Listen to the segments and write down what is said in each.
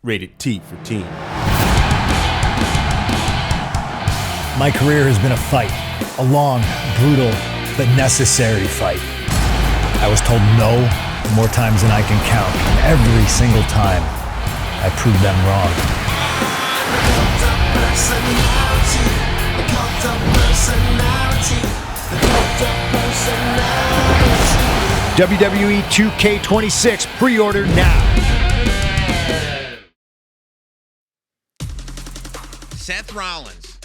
Rated T for Teen. My career has been a fight, a long, brutal, but necessary fight. I was told no more times than I can count, and every single time, I proved them wrong. WWE 2K26 pre-order now. Seth Rollins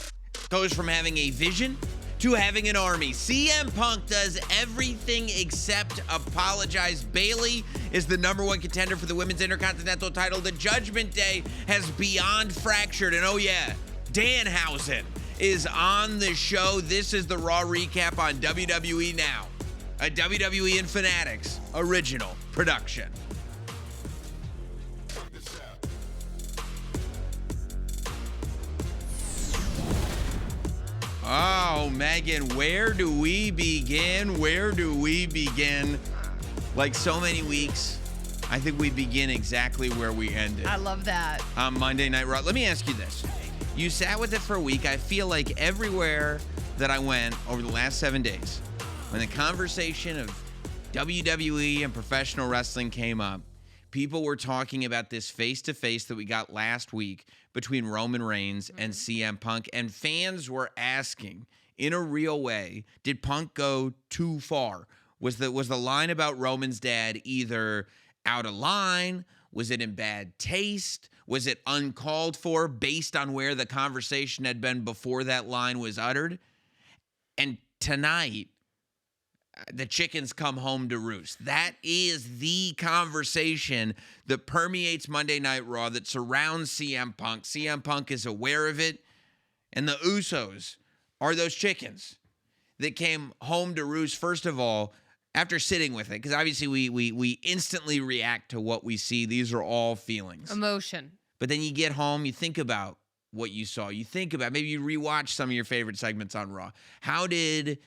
goes from having a vision to having an army. CM Punk does everything except apologize. Bayley is the number one contender for the Women's Intercontinental title. The Judgment Day has beyond fractured. And oh yeah, Danhausen is on the show. This is the Raw recap on WWE Now, a WWE and Fanatics original production. Oh, Megan, where do we begin? Where do we begin? Like so many weeks, I think we begin exactly where we ended. I love that. On Monday Night Raw. Let me ask you this. You sat with it for a week. I feel like everywhere that I went over the last 7 days, when the conversation of WWE and professional wrestling came up, people were talking about this face-to-face that we got last week between Roman Reigns and CM Punk, and fans were asking in a real way, did Punk go too far? Was the line about Roman's dad either out of line? Was it in bad taste? Was it uncalled for based on where the conversation had been before that line was uttered? And tonight, the chickens come home to roost. That is the conversation that permeates Monday Night Raw, that surrounds CM Punk. CM Punk is aware of it. And the Usos are those chickens that came home to roost, first of all, after sitting with it. Because obviously we instantly react to what we see. These are all feelings. Emotion. But then you get home, you think about what you saw. You think about, maybe you rewatch some of your favorite segments on Raw. How did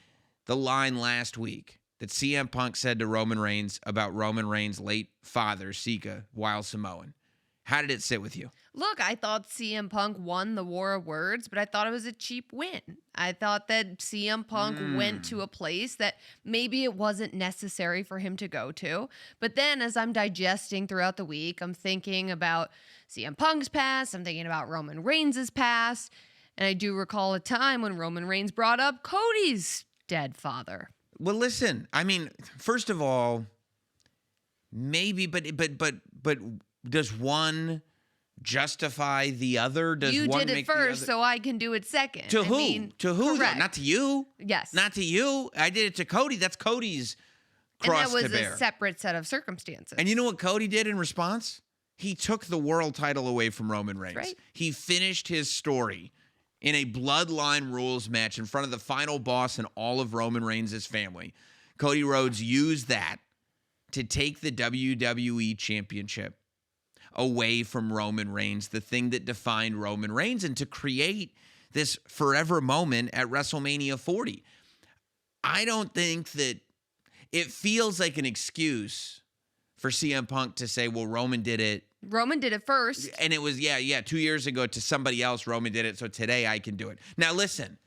the line last week that CM Punk said to Roman Reigns about Roman Reigns' late father, Sika, while Samoan, how did it sit with you? Look, I thought CM Punk won the war of words, but I thought it was a cheap win. I thought that CM Punk went to a place that maybe it wasn't necessary for him to go to. But then as I'm digesting throughout the week, I'm thinking about CM Punk's past. I'm thinking about Roman Reigns' past. And I do recall a time when Roman Reigns brought up Cody's dead father. Well, listen, I mean, first of all, maybe, but does one justify the other? Does you one did it make first, the other? so I can do it second. To who? To who? Though? Correct. Not to you. Yes. Not to you. I did it to Cody. That's Cody's cross to bear. And that was a separate set of circumstances. And you know what Cody did in response? He took the world title away from Roman Reigns. Right. He finished his story in a bloodline rules match in front of the final boss and all of Roman Reigns' family. Cody Rhodes used that to take the WWE Championship away from Roman Reigns, the thing that defined Roman Reigns, and to create this forever moment at WrestleMania 40. I don't think that it feels like an excuse for CM Punk to say, well, Roman did it. Roman did it first. And it was, 2 years ago to somebody else, Roman did it, so today I can do it. Now, listen,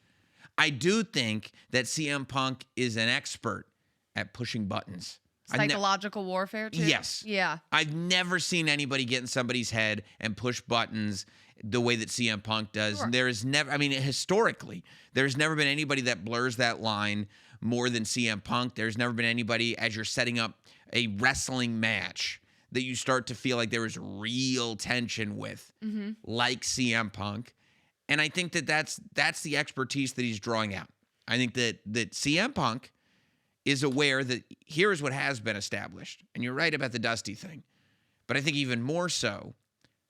I do think that CM Punk is an expert at pushing buttons. Psychological warfare, too? Yes. Yeah. I've never seen anybody get in somebody's head and push buttons the way that CM Punk does. Sure. And there is never, I mean, historically, there's never been anybody that blurs that line more than CM Punk. There's never been anybody, as you're setting up a wrestling match, that you start to feel like there is real tension with, like CM Punk. And I think that that's the expertise that he's drawing out. I think that CM Punk is aware that here's what has been established. And you're right about the Dusty thing. But I think even more so,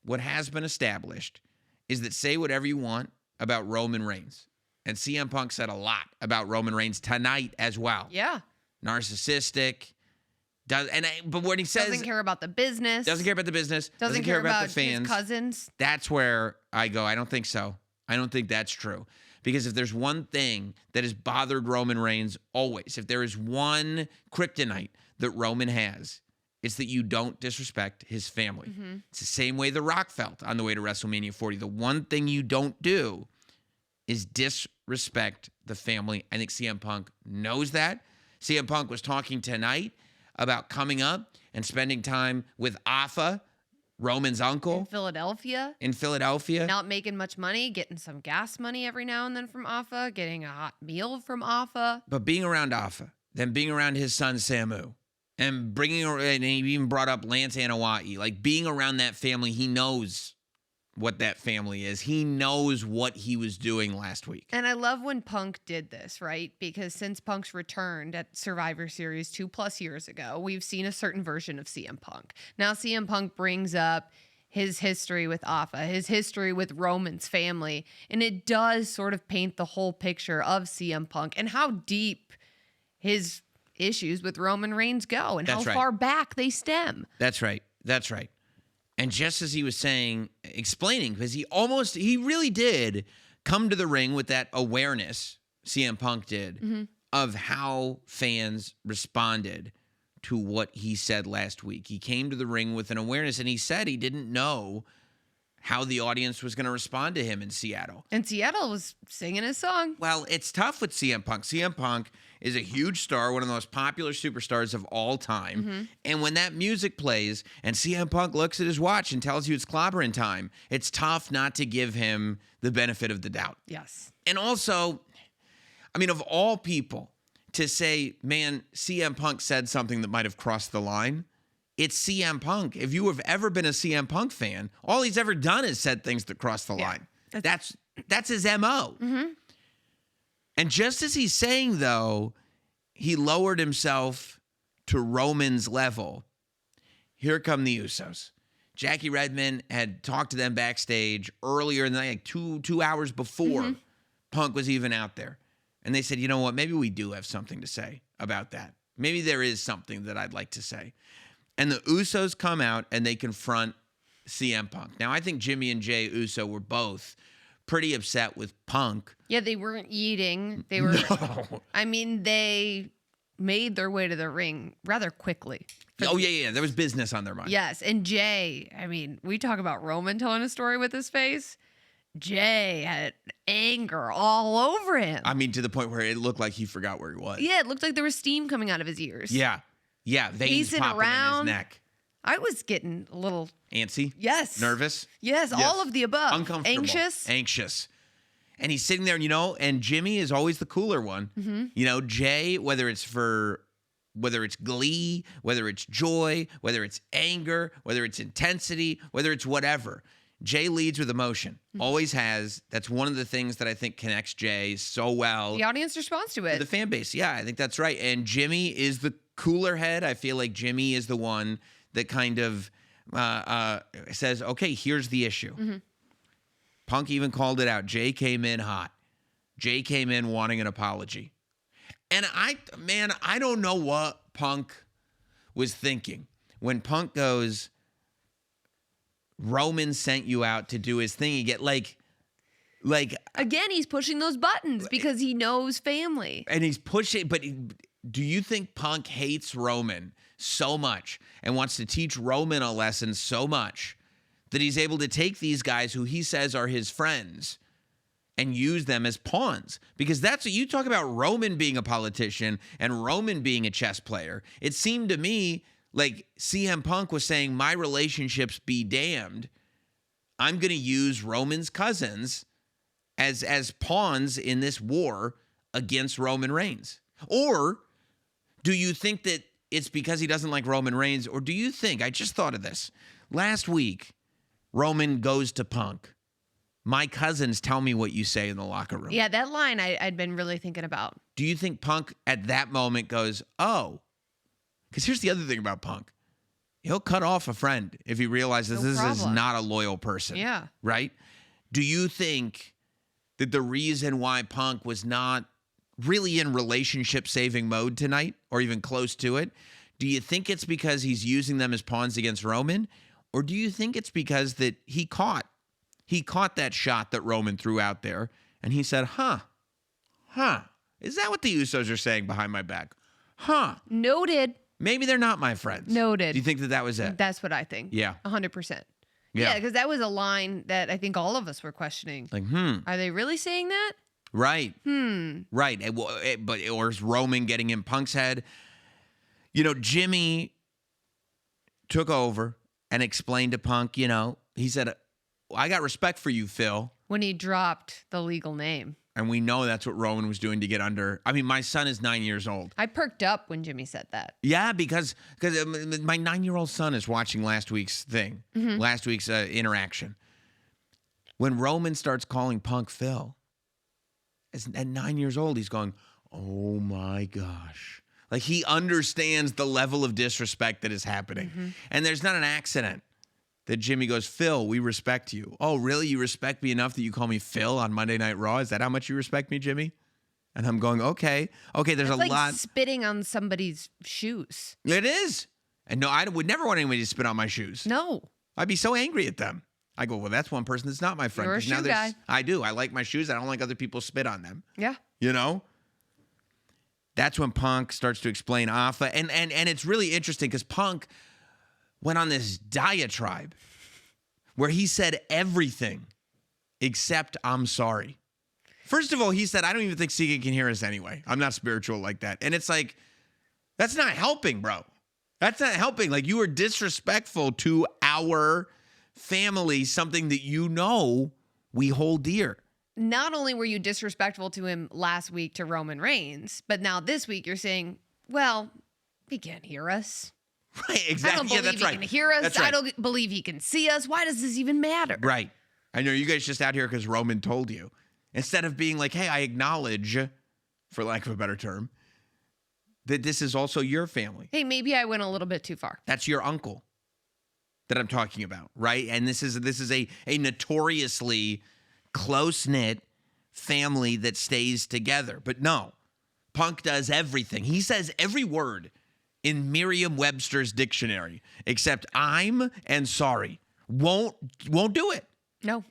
what has been established is that say whatever you want about Roman Reigns. And CM Punk said a lot about Roman Reigns tonight as well. Yeah. Narcissistic. But when he says doesn't care about the business. Doesn't care about the business. Doesn't care about the fans. his cousins. That's where I go, I don't think so. I don't think that's true. Because if there's one thing that has bothered Roman Reigns always, if there is one kryptonite that Roman has, It's that you don't disrespect his family. It's the same way The Rock felt on the way to WrestleMania 40. The one thing you don't do is disrespect the family. I think CM Punk knows that. CM Punk was talking tonight about coming up and spending time with Afa, Roman's uncle. In Philadelphia. In Not making much money, getting some gas money every now and then from Afa, getting a hot meal from Afa. But being around Afa, then being around his son Samu, and and he even brought up Lance Anoa'i, like being around that family, he knows what that family is. He knows what he was doing last week. And I love when Punk did this, right? Because since Punk's returned at Survivor Series 2+ years ago, we've seen a certain version of CM Punk. Now CM Punk brings up his history with Afa, his history with Roman's family, and it does sort of paint the whole picture of CM Punk and how deep his issues with Roman Reigns go and That's how right. far back they stem. That's right. And just as he was explaining, because he really did come to the ring with that awareness, CM Punk did, of how fans responded to what he said last week. He came to the ring with an awareness, and he said he didn't know how the audience was going to respond to him in Seattle. And Seattle was singing his song. Well, it's tough with CM Punk. CM Punk is a huge star, one of the most popular superstars of all time. And when that music plays and CM Punk looks at his watch and tells you it's clobbering time, it's tough not to give him the benefit of the doubt. Yes. And also, I mean, of all people, to say, man, CM Punk said something that might have crossed the line, it's CM Punk. If you have ever been a CM Punk fan, all he's ever done is said things that cross the line. That's his MO. And just as he's saying, though, he lowered himself to Roman's level. Here come the Usos. Jackie Redmond had talked to them backstage earlier in the night, like two hours before Punk was even out there. And they said, you know what, maybe we do have something to say about that. Maybe there is something that I'd like to say. And the Usos come out and they confront CM Punk. Now, I think Jimmy and Jay Uso were both pretty upset with Punk. Yeah, they weren't eating. They were. No. I mean, they made their way to the ring rather quickly. Oh, yeah. There was business on their mind. Yes, and Jay, I mean, we talk about Roman telling a story with his face. Jay had anger all over him. I mean, to the point where it looked like he forgot where he was. Yeah, it looked like there was steam coming out of his ears. Yeah, veins Pacing popping around. in his neck. I was getting a little... Antsy? Yes. Nervous? Yes, all of the above. Uncomfortable. Anxious. And he's sitting there, and Jimmy is always the cooler one. Jay, whether it's glee, whether it's joy, whether it's anger, whether it's intensity, whether it's whatever, Jay leads with emotion. Always has. That's one of the things that I think connects Jay so well. The audience responds to it. The fan base. Yeah, I think that's right. And Jimmy is the cooler head. I feel like Jimmy is the one that kind of says, okay, here's the issue. Punk even called it out. Jay came in hot. Jay came in wanting an apology. And I don't know what Punk was thinking when Punk goes, Roman sent you out to do his thing. You get like again, he's pushing those buttons because he knows family. And he's pushing, but do you think Punk hates Roman so much and wants to teach Roman a lesson so much that he's able to take these guys who he says are his friends and use them as pawns? Because that's what you talk about, Roman being a politician and Roman being a chess player. It seemed to me like CM Punk was saying, my relationships be damned. I'm going to use Roman's cousins as pawns in this war against Roman Reigns. Or do you think that it's because he doesn't like Roman Reigns? Or do you think, I just thought of this, last week, Roman goes to Punk, my cousins tell me what you say in the locker room. Yeah, that line I'd been really thinking about. Do you think Punk at that moment goes, oh, because here's the other thing about Punk. He'll cut off a friend if he realizes this is not a loyal person. Yeah. Right? Do you think that the reason why Punk was not really in relationship-saving mode tonight, or even close to it, do you think it's because he's using them as pawns against Roman? Or do you think it's because that he caught that shot that Roman threw out there, and he said, huh, is that what the Usos are saying behind my back? Huh. Noted. Maybe they're not my friends. Noted. Do you think that was it? That's what I think. Yeah. 100%. Yeah. Yeah, because that was a line that I think all of us were questioning. Like, Are they really saying that? Right. Right. Or is Roman getting in Punk's head? You know, Jimmy took over and explained to Punk, he said, I got respect for you, Phil. When he dropped the legal name. And we know that's what Roman was doing to get under. I mean, my son is 9 years old. I perked up when Jimmy said that. Yeah, because my 9-year-old son is watching last week's thing, last week's interaction. When Roman starts calling Punk Phil, at 9 years old, he's going, oh my gosh. Like, he understands the level of disrespect that is happening. And there's not an accident that Jimmy goes, Phil, we respect you. Oh, really? You respect me enough that you call me Phil on Monday Night Raw? Is that how much you respect me, Jimmy? And I'm going, okay. Okay, there's That's a lot. Spitting on somebody's shoes. It is. And no, I would never want anybody to spit on my shoes. No. I'd be so angry at them. I go, well, that's one person that's not my friend. You're a 'Cause now shoe there's- guy. I do. I like my shoes. I don't like other people spit on them. Yeah. You know? That's when Punk starts to explain Alpha. And it's really interesting because Punk went on this diatribe where he said everything except I'm sorry. First of all, he said, I don't even think Sika can hear us anyway. I'm not spiritual like that. And it's like, that's not helping, bro. That's not helping. Like, you are disrespectful to our family, something that we hold dear. Not only were you disrespectful to him last week to Roman Reigns, but now this week you're saying, well, he can't hear us. Right, exactly. I don't believe that's he right. can hear us. That's right. I don't believe he can see us. Why does this even matter? Right. I know you guys just out here because Roman told you. Instead of being like, hey, I acknowledge, for lack of a better term, that this is also your family. Hey, maybe I went a little bit too far. That's your uncle that I'm talking about, right? And this is a notoriously close-knit family that stays together. But no, Punk does everything. He says every word in Merriam-Webster's dictionary except I'm and sorry. Won't do it. No.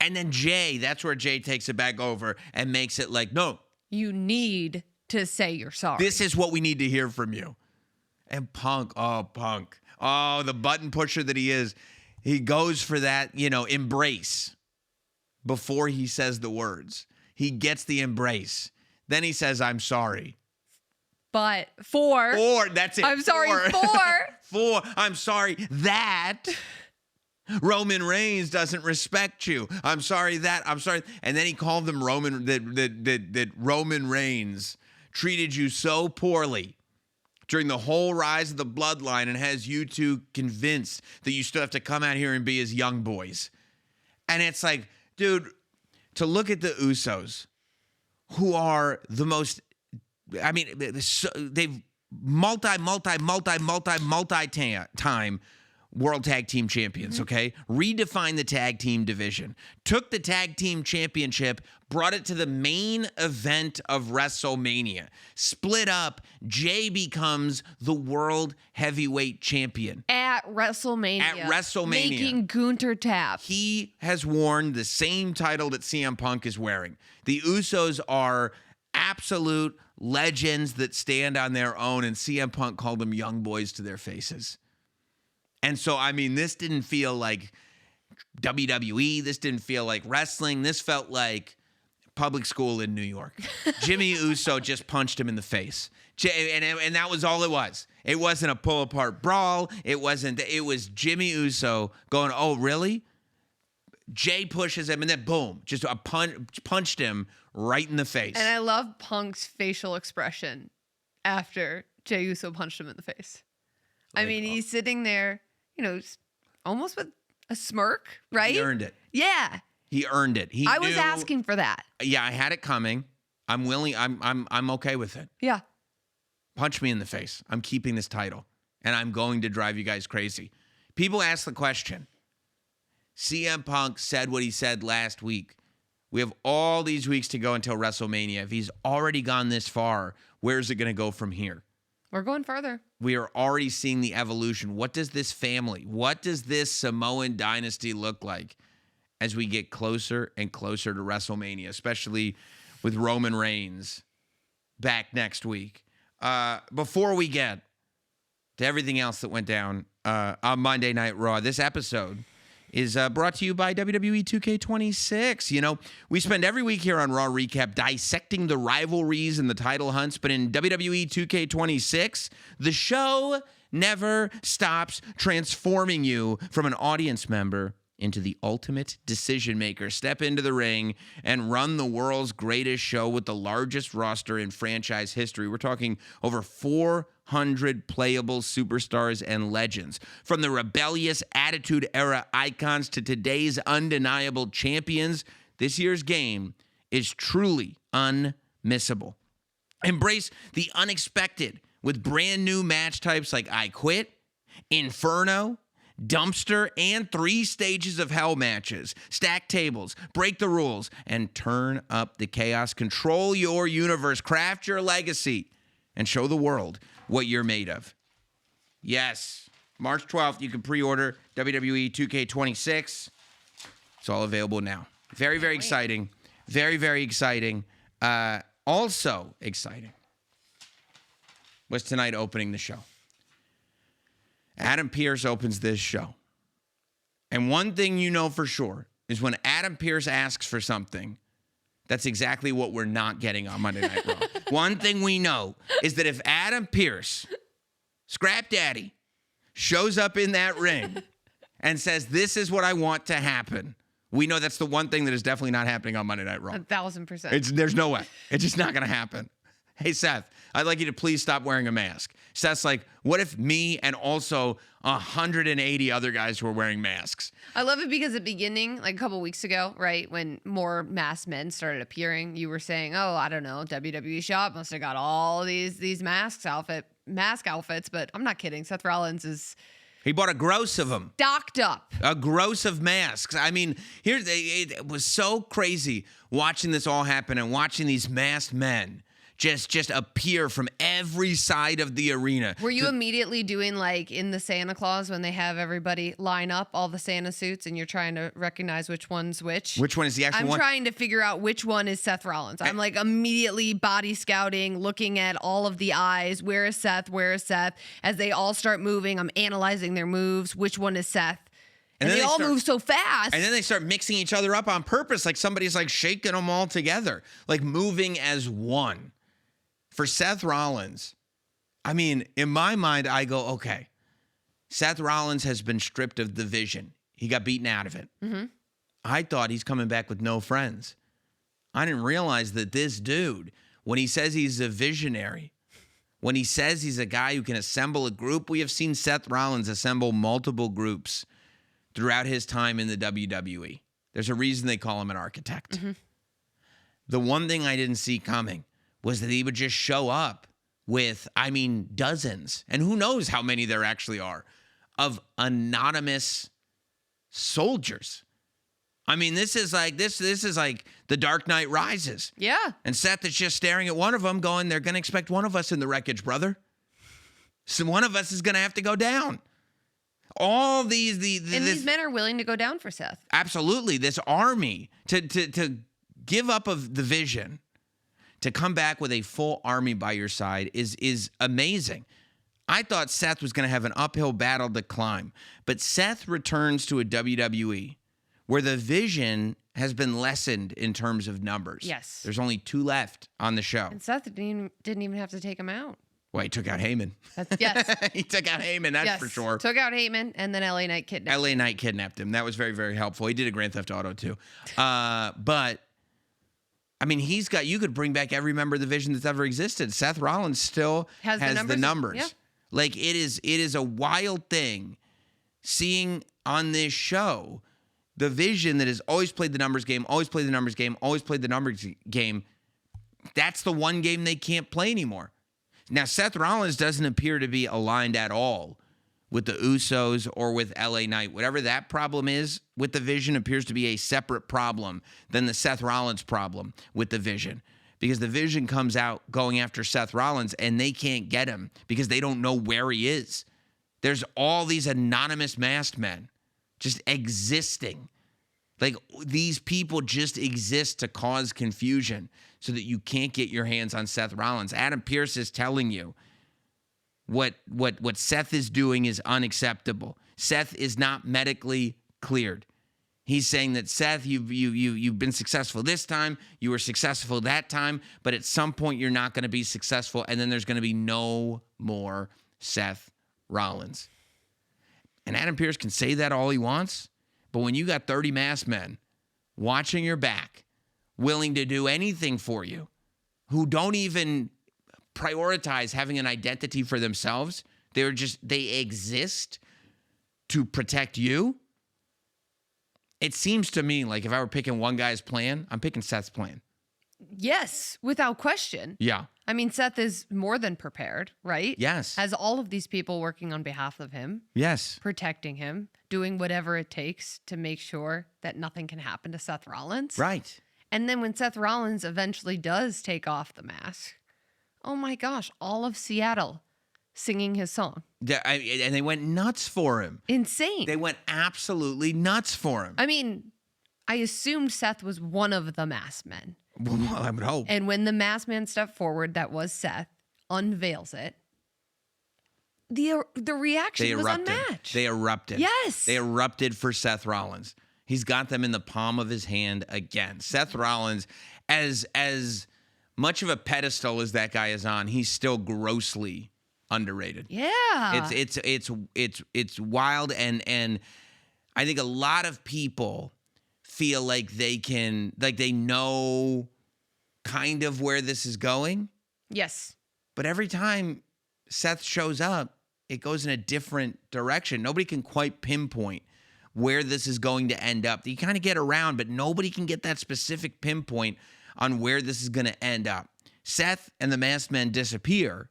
And then Jay, that's where Jay takes it back over and makes it like, no, You need to say you're sorry. this is what we need to hear from you. And Punk, the button pusher that he is, he goes for that, embrace before he says the words. He gets the embrace. Then he says, I'm sorry. But for That's it. I'm sorry for I'm sorry that Roman Reigns doesn't respect you. I'm sorry that. I'm sorry. And then he called them that Roman Reigns treated you so poorly during the whole rise of the bloodline and has you two convinced that you still have to come out here and be his young boys. And it's like, dude, to look at the Usos, who are the most, I mean, they've multi-time World Tag Team Champions, okay? Redefined the tag team division. Took the tag team championship, brought it to the main event of WrestleMania. Split up, Jay becomes the World Heavyweight Champion. at WrestleMania. Making Gunter tap. He has worn the same title that CM Punk is wearing. The Usos are absolute legends that stand on their own, and CM Punk called them young boys to their faces. And so, I mean, this didn't feel like WWE. This didn't feel like wrestling. This felt like public school in New York. Jimmy Uso just punched him in the face. And that was all it was. It wasn't a pull-apart brawl. It was Jimmy Uso going, oh, really? Jay pushes him, and then boom, just punched him right in the face. And I love Punk's facial expression after Jey Uso punched him in the face. I mean, he's sitting there, almost with a smirk, right? He earned it. Yeah. He earned it. I was asking for that. Yeah, I had it coming. I'm willing. I'm okay with it. Yeah. Punch me in the face. I'm keeping this title, and I'm going to drive you guys crazy. People ask the question. CM Punk said what he said last week. We have all these weeks to go until WrestleMania. If he's already gone this far, where's it going to go from here? We're going further. We are already seeing the evolution. What does this family, what does this Samoan dynasty look like as we get closer and closer to WrestleMania, especially with Roman Reigns back next week? before we get to everything else that went down on Monday Night Raw, this episode is brought to you by WWE 2K26. You know, we spend every week here on Raw Recap dissecting the rivalries and the title hunts, but in WWE 2K26, the show never stops transforming you from an audience member into the ultimate decision maker. Step into the ring and run the world's greatest show with the largest roster in franchise history. We're talking over 400 playable superstars and legends. From the rebellious Attitude Era icons to today's undeniable champions, this year's game is truly unmissable. Embrace the unexpected with brand new match types like I Quit, Inferno, Dumpster, and 3 stages of hell matches. Stack tables, break the rules, and turn up the chaos. Control your universe, craft your legacy, and show the world what you're made of. Yes, March 12th, you can pre-order WWE 2K26. It's all available now. Very, very exciting. Very, very exciting. Also exciting was tonight opening the show. Adam Pearce opens this show. And one thing you know for sure is when Adam Pearce asks for something, that's exactly what we're not getting on Monday Night Raw. One thing we know is that if Adam Pearce, Scrap Daddy, shows up in that ring and says, this is what I want to happen, we know that's the one thing that is definitely not happening on Monday Night Raw. 1,000%. There's no way. It's just not going to happen. Hey, Seth, I'd like you to please stop wearing a mask. Seth's like, what if me and also 180 other guys were wearing masks? I love it because at the beginning, like a couple weeks ago, right, when more masked men started appearing, you were saying, oh, I don't know, WWE Shop must have got all these mask outfits, but I'm not kidding. Seth Rollins is... He bought a gross of them. Stocked up. A gross of masks. I mean, it was so crazy watching this all happen and watching these masked men just appear from every side of the arena. Were you immediately doing like in the Santa Claus when they have everybody line up all the Santa suits and you're trying to recognize which one's which? Which one is the actual one? I'm trying to figure out which one is Seth Rollins. I'm like immediately body scouting, looking at all of the eyes. Where is Seth? Where is Seth? As they all start moving, I'm analyzing their moves. Which one is Seth? And they all move so fast. And then they start mixing each other up on purpose. Like somebody's like shaking them all together. Like moving as one. For Seth Rollins, I mean, in my mind, I go, okay, Seth Rollins has been stripped of the vision. He got beaten out of it. Mm-hmm. I thought he's coming back with no friends. I didn't realize that this dude, when he says he's a visionary, when he says he's a guy who can assemble a group, we have seen Seth Rollins assemble multiple groups throughout his time in the WWE. There's a reason they call him an architect. Mm-hmm. The one thing I didn't see coming was that he would just show up with, I mean, dozens, and who knows how many there actually are, of anonymous soldiers. I mean, this is like The Dark Knight Rises. Yeah. And Seth is just staring at one of them going, they're going to expect one of us in the wreckage, brother. So one of us is going to have to go down. All these men are willing to go down for Seth. Absolutely. This army to give up of the vision, to come back with a full army by your side is amazing. I thought Seth was going to have an uphill battle to climb, but Seth returns to a WWE where the vision has been lessened in terms of numbers. Yes. There's only 2 left on the show. And Seth didn't even have to take him out. Well, he took out Heyman. Yes. He took out Heyman, that's for sure. Took out Heyman, and then LA Knight kidnapped him. LA Knight kidnapped him. That was very, very helpful. He did a Grand Theft Auto too. But I mean, you could bring back every member of the Vision that's ever existed. Seth Rollins still has the numbers. Yeah. Like it is a wild thing seeing on this show the Vision that has always played the numbers game, always played the numbers game, always played the numbers game. That's the one game they can't play anymore. Now, Seth Rollins doesn't appear to be aligned at all with the Usos or with LA Knight. Whatever that problem is with the Vision appears to be a separate problem than the Seth Rollins problem with the Vision. Because the Vision comes out going after Seth Rollins and they can't get him because they don't know where he is. There's all these anonymous masked men just existing Like, these people just exist to cause confusion so that you can't get your hands on Seth Rollins. Adam Pearce is telling you what Seth is doing is unacceptable. Seth is not medically cleared. He's saying that, Seth, you've been successful this time, you were successful that time, but at some point you're not going to be successful, and then there's going to be no more Seth Rollins. And Adam Pearce can say that all he wants, but when you got 30 masked men watching your back, willing to do anything for you, who don't even prioritize having an identity for themselves, they exist to protect you. It seems to me like if I were picking one guy's plan, I'm picking Seth's plan. Yes, without question. Yeah. I mean, Seth is more than prepared, right? Yes. Has all of these people working on behalf of him, Yes. protecting him, doing whatever it takes to make sure that nothing can happen to Seth Rollins. Right. And then when Seth Rollins eventually does take off the mask, oh my gosh, all of Seattle singing his song. And they went nuts for him. Insane. They went absolutely nuts for him. I mean, I assumed Seth was one of the masked men. Well, I would hope. And when the masked man stepped forward, that was Seth, unveils it, the reaction was unmatched. They erupted. Yes. They erupted for Seth Rollins. He's got them in the palm of his hand again. Seth Rollins, as much of a pedestal as that guy is on, he's still grossly underrated. Yeah. It's wild, and I think a lot of people feel like they know kind of where this is going. Yes. But every time Seth shows up, it goes in a different direction. Nobody can quite pinpoint where this is going to end up. You kind of get around, but nobody can get that specific pinpoint on where this is going to end up. Seth and the masked men disappear.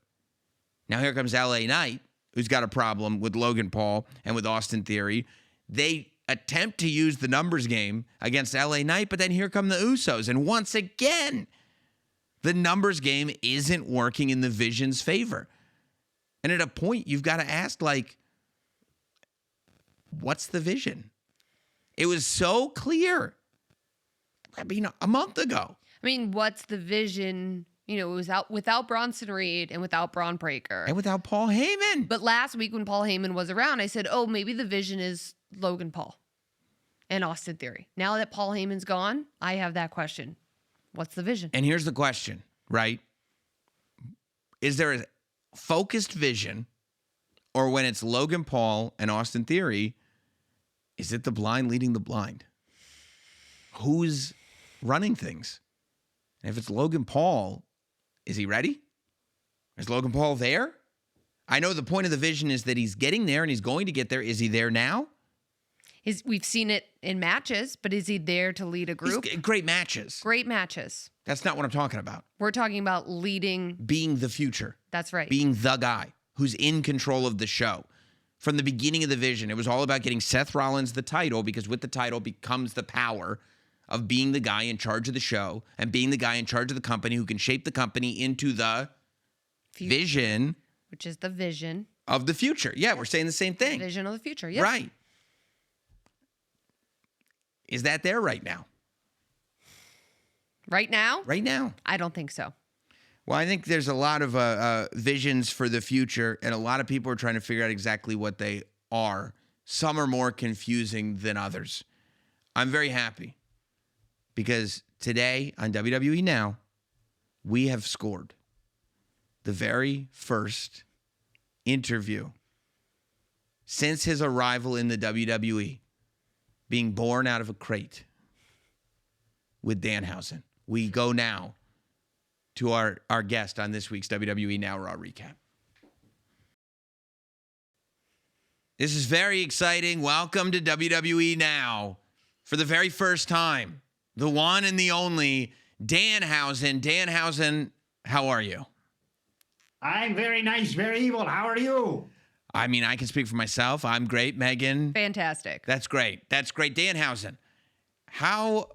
Now here comes LA Knight, who's got a problem with Logan Paul and with Austin Theory. They attempt to use the numbers game against LA Knight, but then here come the Usos. And once again, the numbers game isn't working in the Vision's favor. And at a point, you've got to ask, like, what's the vision? It was so clear, I mean, a month ago. I mean, what's the vision? You know, it was without Bronson Reed and without Braun Breaker. And without Paul Heyman. But last week when Paul Heyman was around, I said, oh, maybe the vision is Logan Paul and Austin Theory. Now that Paul Heyman's gone, I have that question. What's the vision? And here's the question, right? Is there a focused vision, or when it's Logan Paul and Austin Theory, is it the blind leading the blind? Who's running things? And if it's Logan Paul, is he ready? Is Logan Paul there? I know the point of the vision is that he's getting there and he's going to get there. Is he there now? We've seen it in matches, but is he there to lead a group? Great matches. Great matches. That's not what I'm talking about. We're talking about leading. Being the future. That's right. Being the guy who's in control of the show. From the beginning of the vision, it was all about getting Seth Rollins the title, because with the title becomes the power of being the guy in charge of the show and being the guy in charge of the company who can shape the company into the vision. Which is the vision. Of the future. Yeah, we're saying the same thing. Vision of the future, yes. Right. Is that there right now? Right now? Right now. I don't think so. Well, I think there's a lot of visions for the future, and a lot of people are trying to figure out exactly what they are. Some are more confusing than others. I'm very happy because today on WWE Now, we have scored the very first interview since his arrival in the WWE, being born out of a crate with Danhausen. We go now to our guest on this week's WWE Now Raw Recap. This is very exciting. Welcome to WWE Now. For the very first time, the one and the only Danhausen. Danhausen, how are you? I'm very nice, very evil. How are you? I mean, I can speak for myself. I'm great, Megan. Fantastic. That's great. That's great. Danhausen, how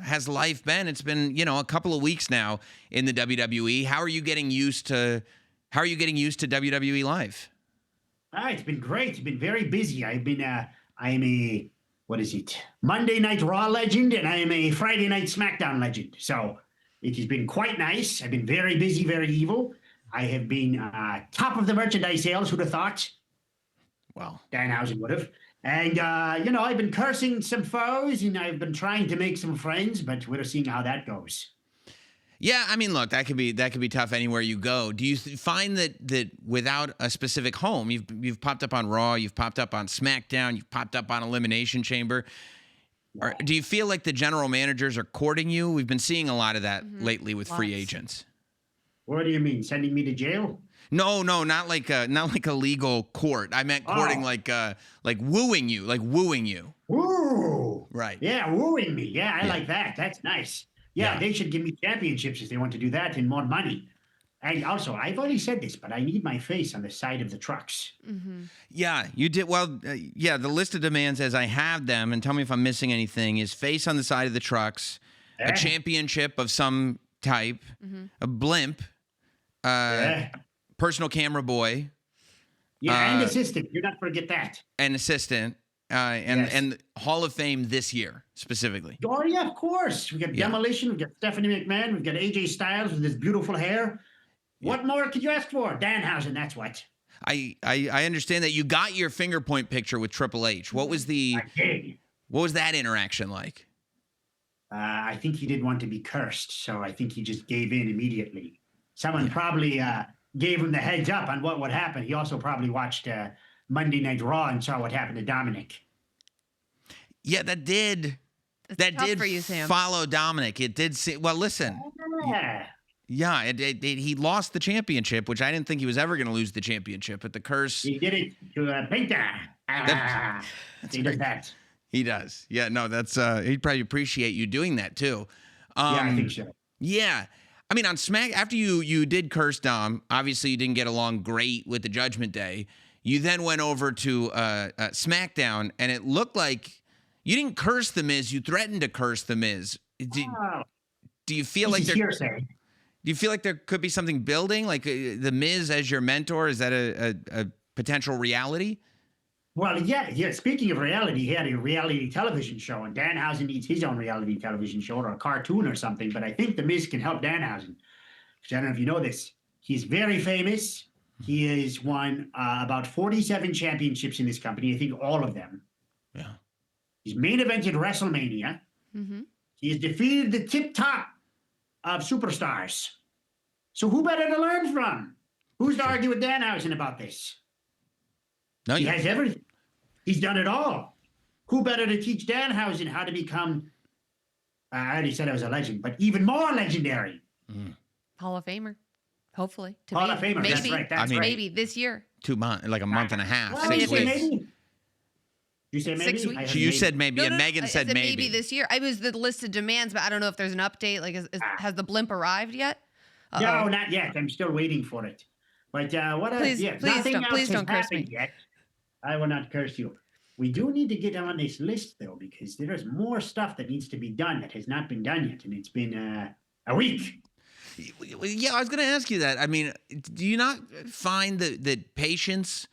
has life been? It's been, a couple of weeks now in the WWE. How are you getting used to WWE life? It's been great. It's been very busy. I'm a what is it? Monday Night Raw legend, and I am a Friday Night SmackDown legend. So it has been quite nice. I've been very busy, very evil. I have been top of the merchandise sales. Who'd have thought? Well, Danhausen would have. And, I've been cursing some foes, and I've been trying to make some friends, but we're seeing how that goes. yeah, I mean, look, that could be tough anywhere you go. Do you find that without a specific home, you've popped up on Raw, you've popped up on SmackDown, you've popped up on Elimination Chamber, or do you feel like the general managers are courting you? We've been seeing a lot of that lately with free agents. What do you mean, sending me to jail? No, not like a legal court. I meant courting like wooing you. Woo! Right. Yeah, wooing me. Yeah, I like that. That's nice. Yeah, they should give me championships if they want to do that and more money. And also, I've already said this, but I need my face on the side of the trucks. Yeah, you did. Well, the list of demands as I have them, and tell me if I'm missing anything, is face on the side of the trucks, a championship of some type, a blimp, personal camera boy. Yeah, and assistant. Do not forget that. An assistant, and Hall of Fame this year specifically. Oh, yeah, of course. We got Demolition. We've got Stephanie McMahon. We've got AJ Styles with his beautiful hair. What more could you ask for? Danhausen, that's what. I understand that you got your finger point picture with Triple H. What was what was that interaction like? I think he didn't want to be cursed, so I think he just gave in immediately. Someone probably gave him the heads up on what would happen. He also probably watched Monday Night Raw and saw what happened to Dominic. Yeah, that did for you, Sam. Follow Dominic. It did see. Well, listen. Yeah. Yeah, he lost the championship, which I didn't think he was ever going to lose the championship. But the curse. He did it to Pinta. He did that. He does. Yeah, no, that's he'd probably appreciate you doing that too. Yeah, I think so. Yeah. I mean, on after you did curse Dom, obviously you didn't get along great with the Judgment Day. You then went over to SmackDown, and it looked like you didn't curse The Miz. You threatened to curse The Miz. Do you feel like hearsay? Do you feel like there could be something building, like The Miz as your mentor? Is that a potential reality? Well, yeah. Speaking of reality, he had a reality television show, and Danhausen needs his own reality television show or a cartoon or something. But I think The Miz can help Danhausen. I don't know if you know this. He's very famous. He has won about 47 championships in this company. I think all of them. Yeah. He's main evented WrestleMania. He has defeated the tip top of superstars. So who better to learn from? Who's to argue with Danhausen about this? No, he has everything. He's done it all. Who better to teach Danhausen how to become, I already said I was a legend, but even more legendary. Hall of Famer, hopefully. Hall of Famer, maybe. that's right. That's right. Maybe this year. 2 months, like a month and a half. Well, 6 weeks. maybe. You say maybe? 6 weeks. You said maybe, No, and Megan said I maybe. maybe this year. I was the list of demands, but I don't know if there's an update. Like, has the blimp arrived yet? No, not yet. I'm still waiting for it. But Please don't curse me. Yet. I will not curse you. We do need to get on this list, though, because there's more stuff that needs to be done that has not been done yet, and it's been a week. Yeah, I was going to ask you that. I mean, do you not find that patience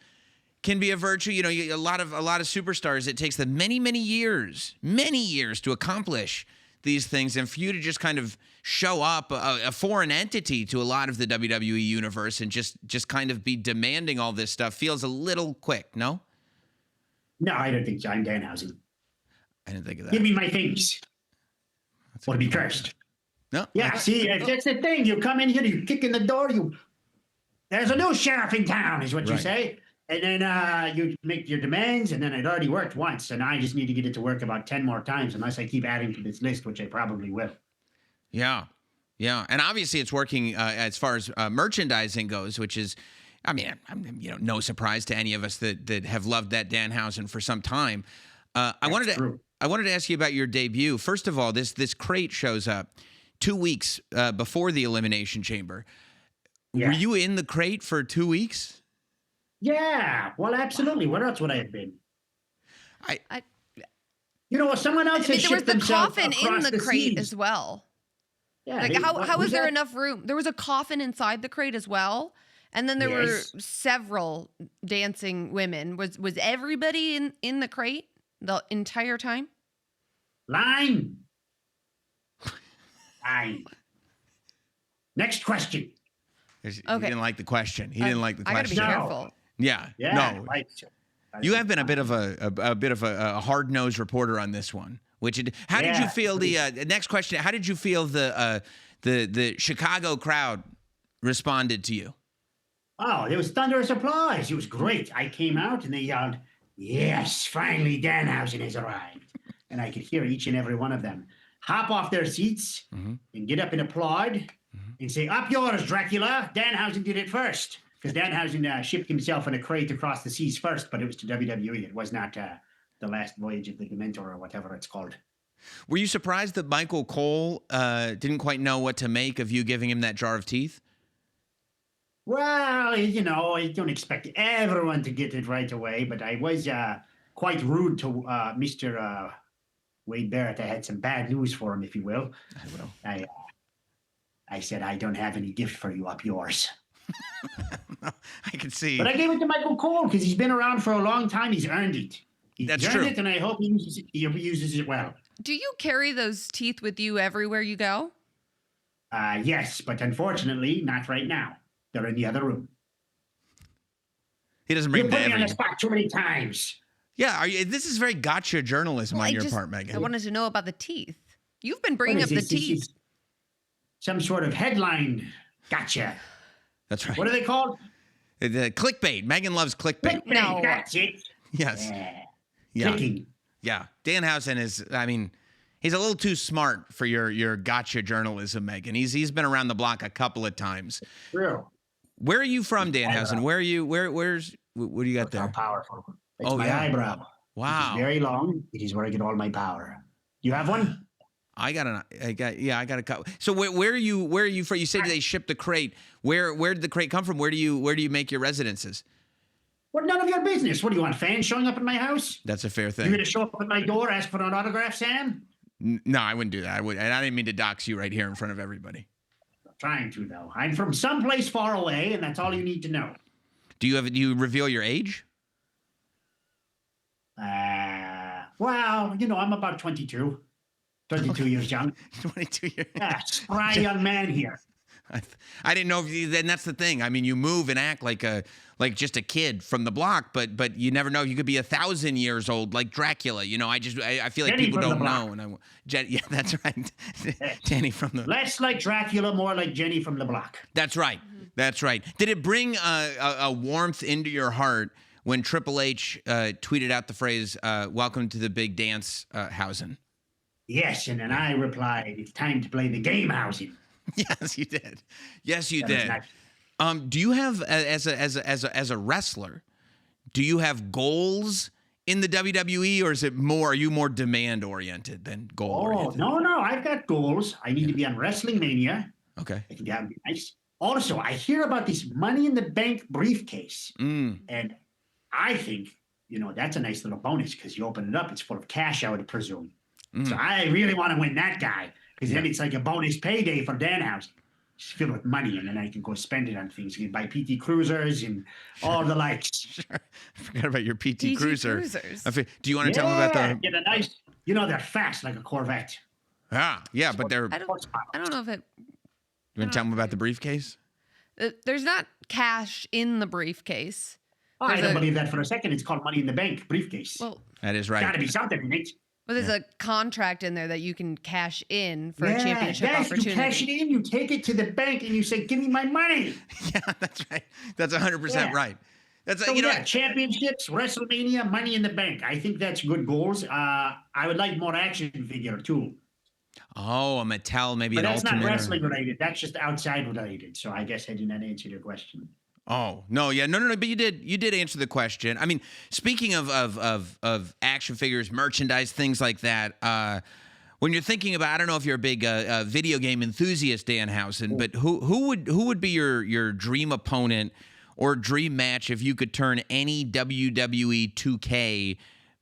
can be a virtue? You know, a lot of superstars, it takes them many years to accomplish these things, and for you to just kind of show up a foreign entity to a lot of the WWE universe and just kind of be demanding all this stuff feels a little quick, no? No, I don't think so. I'm Danhausen. I didn't think of that. Give me my things. Or to be cursed. No. Yeah, see, that's the thing. You come in here, you kick in the door, there's a new sheriff in town, is what you say. And then you make your demands, and then it already worked once. And I just need to get it to work about 10 more times, unless I keep adding to this list, which I probably will. Yeah. And obviously it's working as far as merchandising goes, which is, I mean, no surprise to any of us that have loved that Danhausen for some time. I wanted to ask you about your debut. First of all, this crate shows up 2 weeks before the Elimination Chamber. Yeah. Were you in the crate for 2 weeks? Yeah, well, absolutely. Where else would I have been? Someone else has there was the coffin in the crate seas. as well. Yeah, like how was there enough room? There was a coffin inside the crate as well, and then there were several dancing women. Was everybody in the crate? the entire time? Line. Line. Next question. He Okay. didn't like the question. He didn't like the I gotta be question. No. careful. Yeah. Yeah. No. Right. You have been a bit of a hard-nosed reporter on this one. How did you Yeah. feel the next question? How did you feel the Chicago crowd responded to you? Oh, there was thunderous applause. It was great. I came out and they yelled, "Yes, finally Danhausen has arrived." And I could hear each and every one of them hop off their seats and get up and applaud and say, "Up yours, Dracula. Danhausen did it first." Because Danhausen shipped himself in a crate across the seas first, but it was to WWE. It was not the last voyage of the Dementor or whatever it's called. Were you surprised that Michael Cole didn't quite know what to make of you giving him that jar of teeth? Well, you know, I don't expect everyone to get it right away, but I was quite rude to Mr. Wade Barrett. I had some bad news for him, if you will. I will. I said, "I don't have any gift for you, up yours." I can see. But I gave it to Michael Cole because he's been around for a long time. He's earned it. He's That's earned true. it, and I hope he uses it well. Do you carry those teeth with you everywhere you go? Yes, but unfortunately, not right now. They're in the other room. He doesn't You bring put them me to on the every. spot too many times. Yeah, this is very gotcha journalism Well, on your part, I Megan. wanted to know about the teeth. You've been What bringing is up the this? This teeth. is some sort of headline. Gotcha. That's right. What are they called? The clickbait. Megan loves clickbait. No. That's it. Yes. Yeah. Yeah. Clicking. Yeah. Danhausen is. I mean, he's a little too smart for your gotcha journalism, Megan. He's been around the block a couple of times. True. Where are you from, Danhausen? Where are you? Where's? What do you got Look how there? powerful. It's Oh, my yeah. eyebrow. Wow. It is very long. It is where I get all my power. You have one? I got a couple. So where are you from? You said they shipped the crate. Where did the crate come from? Where do you make your residences? Well, none of your business. What do you want? Fans showing up at my house? That's a fair You're thing. going to show up at my door, ask for an autograph, Sam? No, I wouldn't do that. And I didn't mean to dox you right here in front of everybody. I'm trying to, though. I'm from someplace far away, and that's all you need to know. Do you reveal your age? Well, you know, I'm about 22. 22 years young. 22 years. Yeah, spry young man here. I didn't know if you, then that's the thing. I mean, you move and act like just a kid from the block, but you never know. You could be 1,000 years old, like Dracula. You know, I feel like Jenny people from the don't block. know. Yeah, that's right. Jenny from the. Less like Dracula, more like Jenny from the block. That's right. That's right. Did it bring a warmth into your heart when Triple H tweeted out the phrase "Welcome to the big dance, Hausen"? Yes, and then I replied, "It's time to play the game, housing." Yes, you did. Yes, you That was did. nice. Do you have as a wrestler? Do you have goals in the WWE, or is it more? Are you more demand oriented than goal Oh, oriented? no, I've got goals. I need to be on Wrestling Mania. Okay. I think that would be nice. Also, I hear about this Money in the Bank briefcase, and I think, you know, that's a nice little bonus because you open it up, it's full of cash, I would presume. So I really want to win that guy because then it's like a bonus payday for Danhausen. It's filled with money, and then I can go spend it on things. You can buy PT Cruisers and all the likes. Sure. I forgot about your PT, PT Cruiser. Cruisers. Do you want to tell me about the? Get a nice, you know, they're fast like a Corvette. Yeah, but they're. I don't know if it. You want to tell me about the briefcase? There's not cash in the briefcase. Oh, I There's don't a- believe that for a second. It's called Money in the Bank briefcase. Well, That is Got to right. be something in it. there's a contract in there that you can cash in for a championship yes, opportunity. you cash it in, you take it to the bank, and you say, "Give me my money." Yeah, that's right. That's 100% Yeah. right. That's So you know. yeah, championships, WrestleMania, Money in the Bank. I think that's good goals. I would like more action figure too, Oh, a Mattel, maybe but an that's not ultimate. wrestling related. That's just outside related. So I guess I did not answer your question. Oh no, yeah, no. But you did answer the question. I mean, speaking of action figures, merchandise, things like that. When you're thinking about, I don't know if you're a big video game enthusiast, Danhausen, but who would be your dream opponent or dream match if you could turn any WWE 2K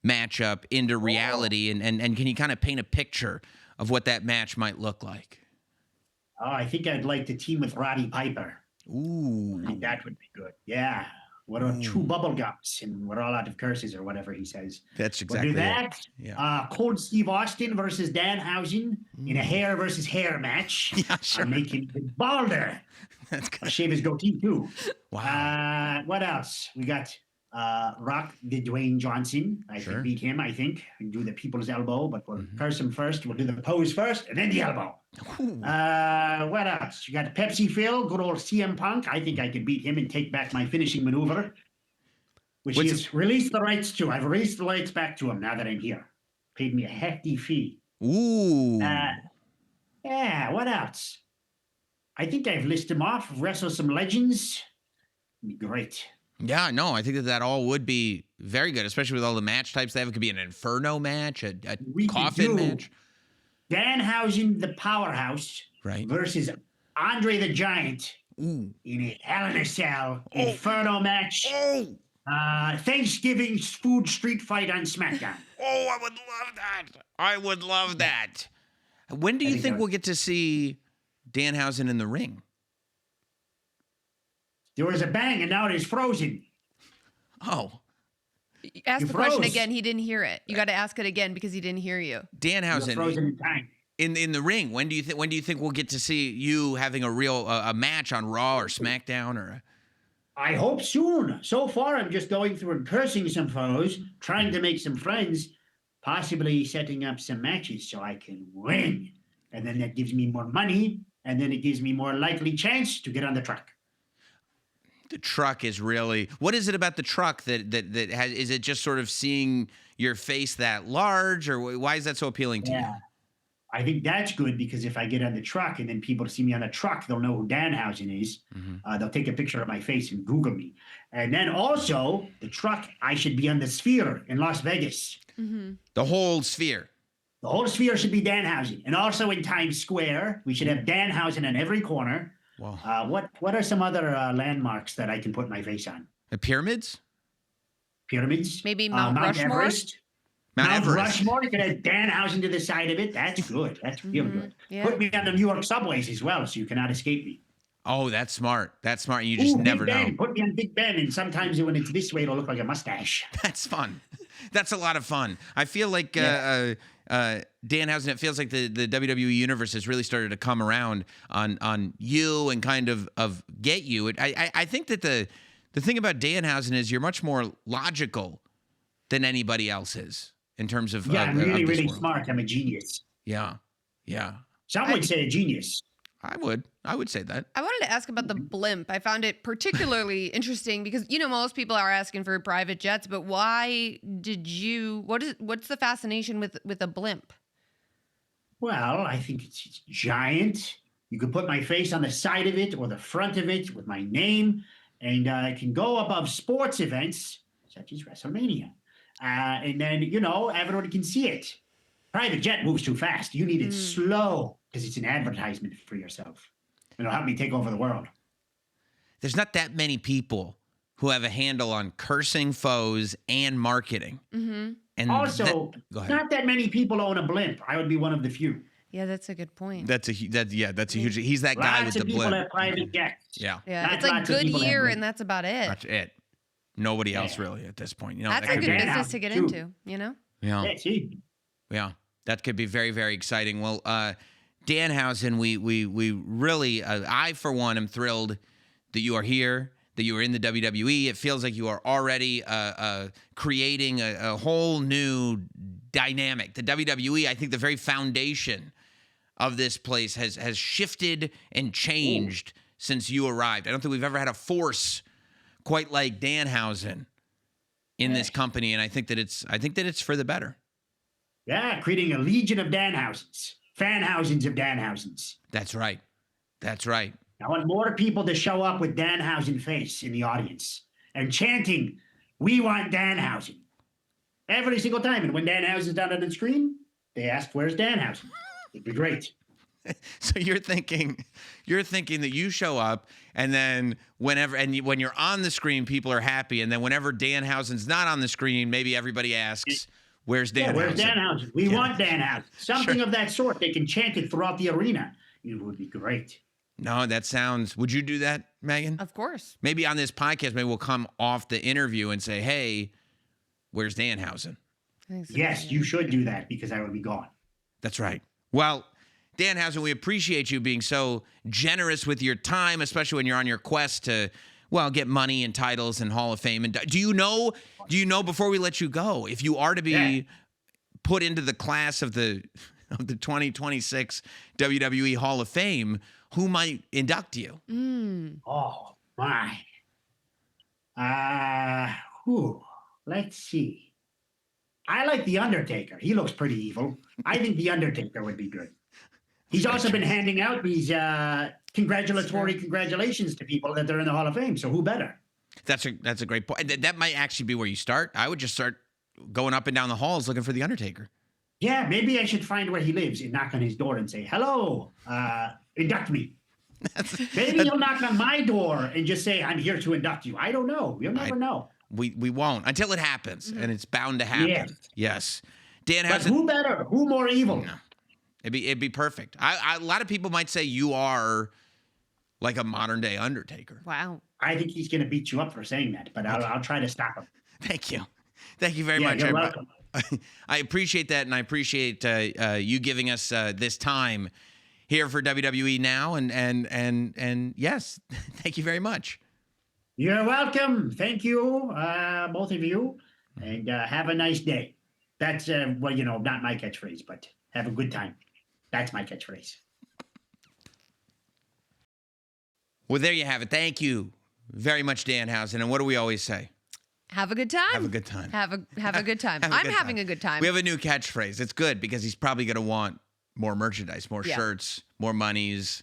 matchup into reality? And can you kind of paint a picture of what that match might look like? Oh, I think I'd like to team with Roddy Piper. I Ooh, think that would be good. Yeah. What are two bubble gums? And we're all out of curses or whatever he says. That's We'll exactly do it. that. Yeah. Cold Steve Austin versus Danhausen in a hair versus hair match. Yeah, sure. I'll make him balder. That's I'll good. shave his goatee too. Wow. What else? We got Rock the Dwayne Johnson. I Sure. can beat him, I think. We can do the people's elbow, but we'll Mm-hmm. curse him first. We'll do the pose first and then the elbow. Ooh. What else? You got Pepsi Phil, good old CM Punk. I think I can beat him and take back my finishing maneuver, which What's he's released the rights to. I've released the rights back to him now that I'm here. Paid me a hefty fee. Ooh. Yeah, what else? I think I've listed them off. Wrestle some legends. Be great. Yeah, no, I think that all would be very good, especially with all the match types they have. It could be an Inferno match, a We could coffin do match. Danhausen, the powerhouse, Right. versus Andre the Giant Ooh. in a Hell in a Cell Inferno match. Oh, Thanksgiving food street fight on SmackDown. oh, I would love that. I would love that. When do I you think think that- we'll get to see Danhausen in the ring? There was a bang and now it is frozen. Oh, Ask You the question froze. again. He didn't hear it. You got to ask it again because he didn't hear you. You're Danhausen frozen in time. in the ring. When do you think we'll get to see you having a real a match on Raw or SmackDown or? I hope soon. So far, I'm just going through and cursing some foes, trying to make some friends, possibly setting up some matches so I can win. And then that gives me more money, and then it gives me more likely chance to get on the truck. The truck is really. What is it about the truck that has? Is it just sort of seeing your face that large, or why is that so appealing to you? Yeah. I think that's good because if I get on the truck and then people see me on the truck, they'll know who Danhausen is. They'll take a picture of my face and Google me. And then also, the truck, I should be on the Sphere in Las Vegas. The whole sphere. The whole Sphere should be Danhausen. And also in Times Square, we should have Danhausen on every corner. Wow. What are some other landmarks that I can put my face on? The pyramids. Pyramids? Maybe Mount Rushmore? Everest? Mount Everest. Rushmore, you could have Danhausen to the side of it. That's good. That's real good. Yeah. Put me on the New York subways as well, so you cannot escape me. Oh, that's smart. That's smart. You just Ooh, never Big know. Ben. Put me on Big Ben, and sometimes when it's this way, it'll look like a mustache. That's fun. That's a lot of fun. I feel like Danhausen. It feels like the WWE universe has really started to come around on you and kind of get you. I think that the thing about Danhausen is you're much more logical than anybody else is in terms of Yeah, I'm of really, this really world. smart. I'm a genius. Yeah, yeah. Some would say a genius. I would say that. I wanted to ask about the blimp. I found it particularly interesting because most people are asking for private jets, but why did you? What's the fascination with a blimp? Well, I think it's giant. You could put my face on the side of it or the front of it with my name, and it can go above sports events such as WrestleMania. And then, everyone can see it. Private jet moves too fast. You need it slow because it's an advertisement for yourself. It'll help me take over the world. There's not that many people who have a handle on cursing foes and marketing. Mm-hmm. And Also, go ahead. not that many people own a blimp. I would be one of the few. Yeah, that's a good point. That's a huge. He's that guy Lots with of the people blimp. have private jets. Yeah, Yeah, Not it's like lots of people have Goodyear, blimp. and that's about it. that's it. Nobody else Yeah. really at this point. That's that a could good be- Dan business to get too. into. Yeah, Yeah, see? yeah. That could be very, very exciting. Well, Danhausen, we really, I for one am thrilled that you are here, that you are in the WWE. It feels like you are already creating a whole new dynamic. The WWE, I think, the very foundation of this place has shifted and changed since you arrived. I don't think we've ever had a force quite like Danhausen in this company, and I think that it's for the better. Yeah, creating a legion of Danhausens. Fanhausens of Danhausens. That's right. That's right. I want more people to show up with Danhausen face in the audience and chanting, "We want Danhausen." Every single time. And when Danhausen's down on the screen, they ask, "Where's Danhausen?" It'd be great. So you're thinking that you show up, and then when you're on the screen, people are happy, and then whenever Danhausen's not on the screen, maybe everybody asks, "Where's Danhausen?" Yeah, where's Danhausen? We want Danhausen. Something of that sort. They can chant it throughout the arena. It would be great. No, that sounds. Would you do that, Megan? Of course. Maybe on this podcast, maybe we'll come off the interview and say, "Hey, where's Danhausen?" I think so. Yes, you should do that because I will be gone. That's right. Well, Danhausen, we appreciate you being so generous with your time, especially when you're on your quest to, well, get money and titles and Hall of Fame. And do you know before we let you go, if you are to be put into the class of the 2026 WWE Hall of Fame, who might induct you? Oh my. Let's see. I like The Undertaker. He looks pretty evil. I think The Undertaker would be good. He's also been handing out these congratulations to people that they're in the Hall of Fame. So who better? That's a great point. That might actually be where you start. I would just start going up and down the halls looking for The Undertaker. Yeah, maybe I should find where he lives and knock on his door and say, "Hello, induct me." Maybe he'll knock on my door and just say, "I'm here to induct you." I don't know. You'll never know. We won't until it happens, and it's bound to happen. Yes. Dan But has who better? Who more evil? It'd be perfect. A lot of people might say you are like a modern day Undertaker. Wow. I think he's going to beat you up for saying that, but I'll try to stop him. Thank you very Yeah, much. you're welcome. I appreciate that, and I appreciate you giving us this time here for WWE Now, and yes, thank you very much. You're welcome. Thank you, both of you, and have a nice day. That's not my catchphrase, but have a good time. That's my catchphrase. Well, there you have it. Thank you very much, Danhausen. And what do we always say? Have a good time. Have a good time. Have a good time. Have a I'm good having time. a good time. We have a new catchphrase. It's good because he's probably going to want more merchandise, more shirts, more monies.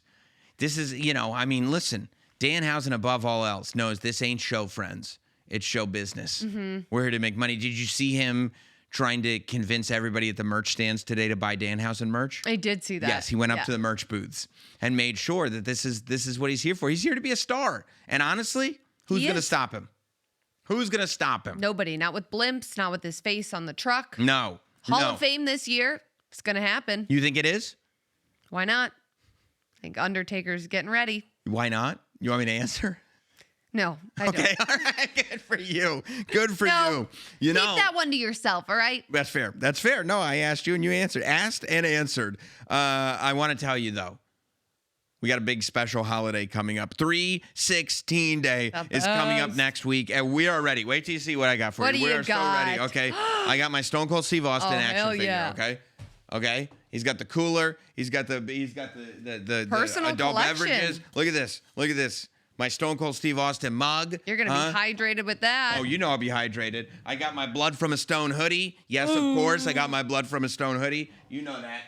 This is, listen, Danhausen above all else knows this ain't show friends. It's show business. Mm-hmm. We're here to make money. Did you see him trying to convince everybody at the merch stands today to buy Danhausen merch? I did see that. Yes, he went up to the merch booths and made sure that this is what he's here for. He's here to be a star. And honestly, who's He going to is. stop him? Who's going to stop him? Nobody. Not with blimps. Not with his face on the truck. No. Hall no. of Fame this year. It's gonna happen. You think it is? Why not? I think Undertaker's getting ready. Why not? You want me to answer? No, I Okay, don't. all right. Good for you. Good for No, you. Keep that one to yourself, all right? That's fair. That's fair. No, I asked you and you answered. Asked and answered. I want to tell you, though, we got a big special holiday coming up. 3/16 Day The is coming up best. next week, and we are ready. Wait till you see what I got for What you. do We you are so ready. got? Okay, I got my Stone Cold Steve Austin Oh, action hell figure. yeah. Okay. He's got the cooler. He's got the Personal adult collection. beverages. Look at this. My Stone Cold Steve Austin mug. You're gonna be hydrated with that. Oh, you know I'll be hydrated. I got my Blood from a Stone hoodie. Yes, of course, I got my Blood from a Stone hoodie. You know that.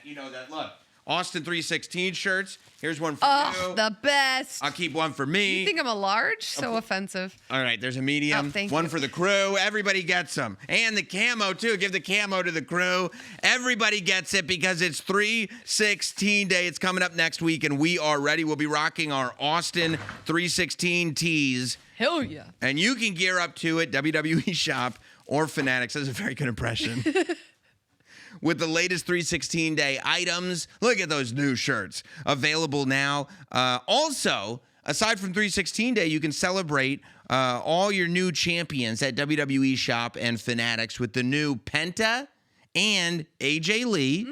Look, Austin 316 shirts. Here's one for Oh, you. the best. I'll keep one for me. You think I'm a large? So offensive. All right, there's a medium. Oh, thank one you. for the crew. Everybody gets them. And the camo, too. Give the camo to the crew. Everybody gets it because it's 3/16 Day. It's coming up next week, and we are ready. We'll be rocking our Austin 316 tees. Hell yeah. And you can gear up to it, WWE Shop or Fanatics. That's a very good impression. With the latest 3/16 Day items. Look at those new shirts available now. Also, aside from 3/16 Day, you can celebrate all your new champions at WWE Shop and Fanatics with the new Penta and AJ Lee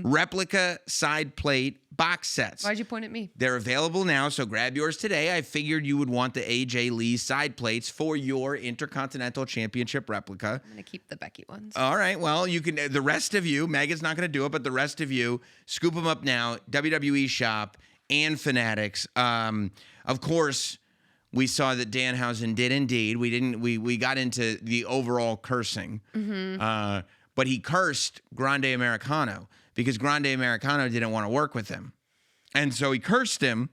replica side plate box sets. Why'd you point at me? They're available now, so grab yours today. I figured you would want the AJ Lee side plates for your Intercontinental Championship replica. I'm gonna keep the Becky ones. All right, well, you can, the rest of you, Megan's not going to do it, but the rest of you, scoop them up now, WWE Shop and Fanatics. Of course, we saw that Danhausen did indeed. We got into the overall cursing, but he cursed Grande Americano because Grande Americano didn't want to work with him. And so he cursed him,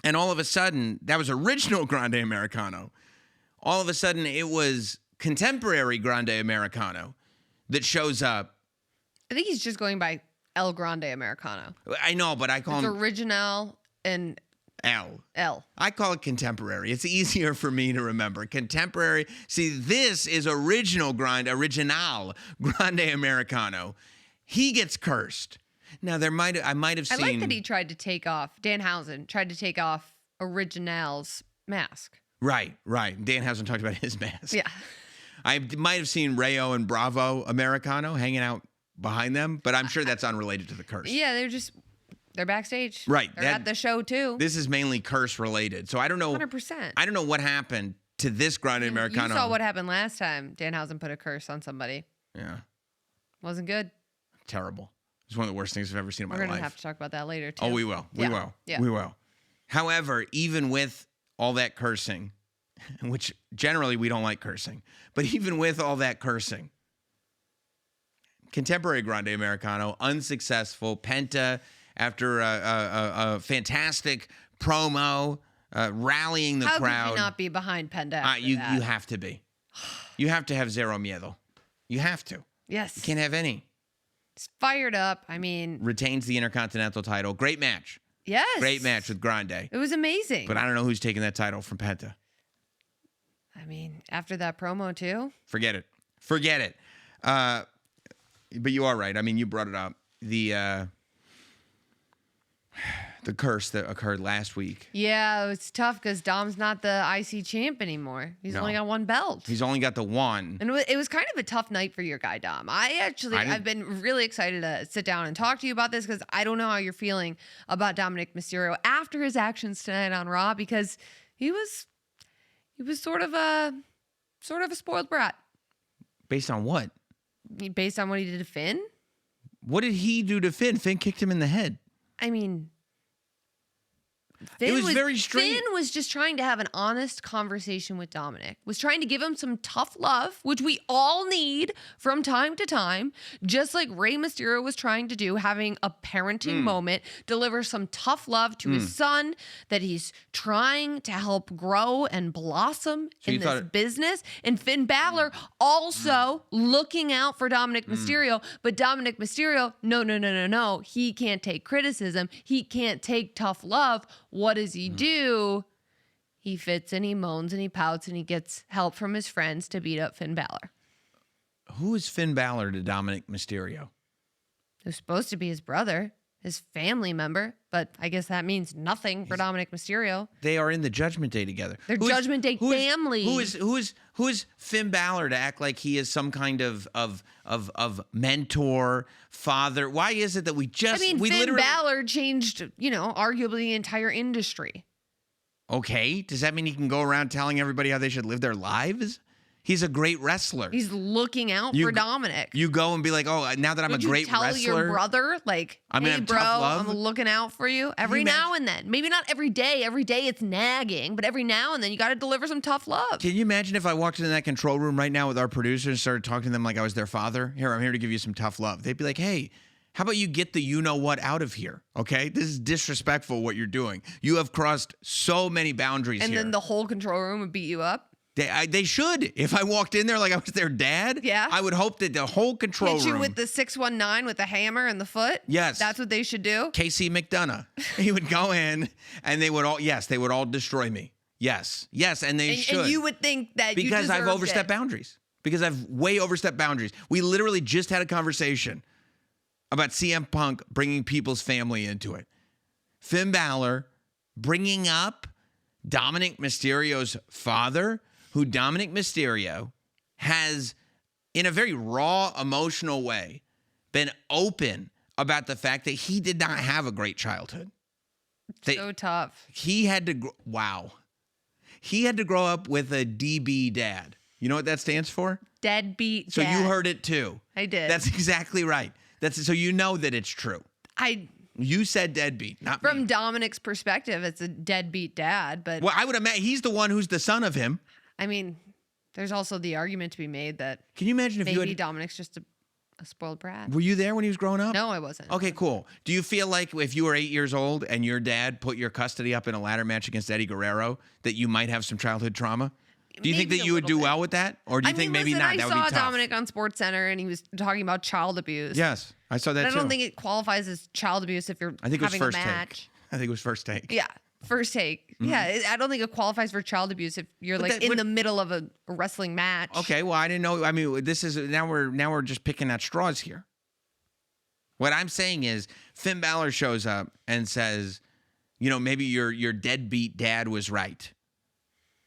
and all of a sudden, that was original Grande Americano. All of a sudden, it was contemporary Grande Americano that shows up. I think he's just going by El Grande Americano. I know, but I call It's him original and L. L. I call it contemporary. It's easier for me to remember. Contemporary. See, this is original Grande Americano. He gets cursed Now I might have I seen. like that he tried to take off, Danhausen tried to take off Original's mask. Right. Danhausen talked about his mask. Yeah. I might have seen Rayo and Bravo Americano hanging out behind them, but I'm sure that's unrelated to the curse. Yeah, they're backstage. Right, They're at the show too. This is mainly curse related. So I don't know. 100%. I don't know what happened to this Grande Americano. You saw what happened last time. Danhausen put a curse on somebody. Yeah. Wasn't good. Terrible. It's one of the worst things I've ever seen in my We're life. going to have to talk about that later too. Oh, we will. We Yeah. will. Yeah. We will. However, even with all that cursing, which generally we don't like cursing, but even with all that cursing, contemporary Grande Americano, unsuccessful. Penta, after a fantastic promo, rallying the How crowd. could you not be behind Penda after You that? have to be. You have to have zero miedo. You have to. Yes. You can't have any. It's fired up. I mean, Retains the Intercontinental title. Great match. yes. Great match with Grande. It was amazing. But I don't know who's taking that title from Penta. I mean, after that promo too. Forget it. Forget it. But you are right. I mean, you brought it up. The curse that occurred last week. Yeah, it was tough because Dom's not the IC champ anymore. He's No. only got one belt. He's only got the one. And it was kind of a tough night for your guy, Dom. I've been really excited to sit down and talk to you about this because I don't know how you're feeling about Dominic Mysterio after his actions tonight on Raw because he was sort of a spoiled brat Based on what? based on what he did to Finn. What did he do to Finn? Finn kicked him in the head. I mean, It was very strange. Finn was just trying to have an honest conversation with Dominic, was trying to give him some tough love, which we all need from time to time, just like Rey Mysterio was trying to do, having a parenting moment, deliver some tough love to his son that he's trying to help grow and blossom So you in thought this it- business. And Finn Balor also looking out for Dominic Mysterio, but Dominic Mysterio, no. He can't take criticism. He can't take tough love. What does he do? He fits and he moans and he pouts and he gets help from his friends to beat up Finn Balor. Who is Finn Balor to Dominic Mysterio? It was supposed to be his brother, his family member, but I guess that means nothing for Dominic Mysterio. They are in the Judgment Day together. They're Judgment Day family. Who is Finn Balor to act like he is some kind of mentor, father? Why is it that we Finn Balor changed, arguably the entire industry. Okay, does that mean he can go around telling everybody how they should live their lives? He's a great wrestler. He's looking out You for go- Dominic. You go and be like, oh, now that I'm Would a great you tell wrestler, your brother, like, I'm gonna hey, have bro, tough love? I'm looking out for you every now and then. Maybe not every day. Every day it's nagging, but every now and then you got to deliver some tough love. Can you imagine if I walked into that control room right now with our producers and started talking to them like I was their father? Here, I'm here to give you some tough love. They'd be like, hey, how about you get the you-know-what out of here, okay? This is disrespectful what you're doing. You have crossed so many boundaries And here. then the whole control room would beat you up. They should. If I walked in there like I was their dad, Yeah. I would hope that the whole control Hit you room. with the 619 with the hammer and the foot. Yes. That's what they should do. Casey McDonough. He would go in and they would all destroy me. Yes, and they should. And you would think that because you I've deserved overstepped it. boundaries. Because I've way overstepped boundaries. We literally just had a conversation about CM Punk bringing people's family into it. Finn Balor bringing up Dominic Mysterio's father, who Dominic Mysterio has, in a very raw, emotional way, been open about the fact that he did not have a great childhood. So tough. He had to, He had to grow up with a DB dad. You know what that stands for? Deadbeat So dad. you heard it too. I did. That's exactly right. So you know that it's true. You said deadbeat, not From me. Dominic's perspective, it's a deadbeat dad, but Well, I would imagine he's the one who's the son of him. I mean, there's also the argument to be made that Can you imagine if you maybe had? Dominic's just a spoiled brat. Were you there when he was growing up? No, I wasn't. Okay, cool. Do you feel like if you were 8 years old and your dad put your custody up in a ladder match against Eddie Guerrero, that you might have some childhood trauma? Do you think Maybe that a you would little do bit. well with that, or do you think maybe listen, not? I That would saw be tough. Dominic on SportsCenter, and he was talking about child abuse. Yes, I saw that And I too. don't think it qualifies as child abuse if you're I think it was having first a take. match. I think it was first take. Yeah, first take. Yeah, I don't think it qualifies for child abuse if you're But like that in would- the middle of a wrestling match. Okay, well, I didn't know. I mean, this is now we're just picking at straws here. What I'm saying is Finn Balor shows up and says, you know, maybe your deadbeat dad was right.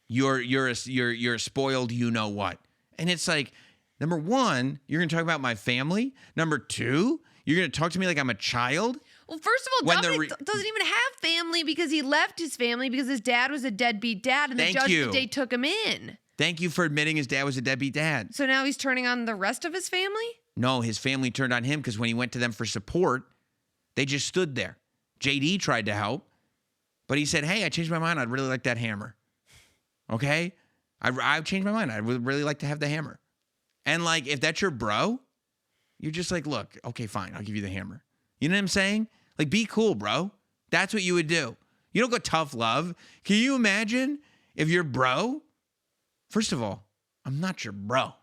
You're a spoiled you know what. And it's like, number one, you're going to talk about my family. Number two, you're going to talk to me like I'm a child. Well, first of all, Dominic doesn't even have family because he left his family because his dad was a deadbeat dad and the Judgment Day took him in. Thank you for admitting his dad was a deadbeat dad. So now he's turning on the rest of his family? No, his family turned on him because when he went to them for support, they just stood there. JD tried to help, but he said, hey, I changed my mind. I'd really like that hammer. Okay? I've changed my mind. I would really like to have the hammer. And like, if that's your bro, you're just like, look, okay, fine. I'll give you the hammer. You know what I'm saying? Like, be cool, bro. That's what you would do. You don't go tough love. Can you imagine if your bro, first of all, I'm not your bro,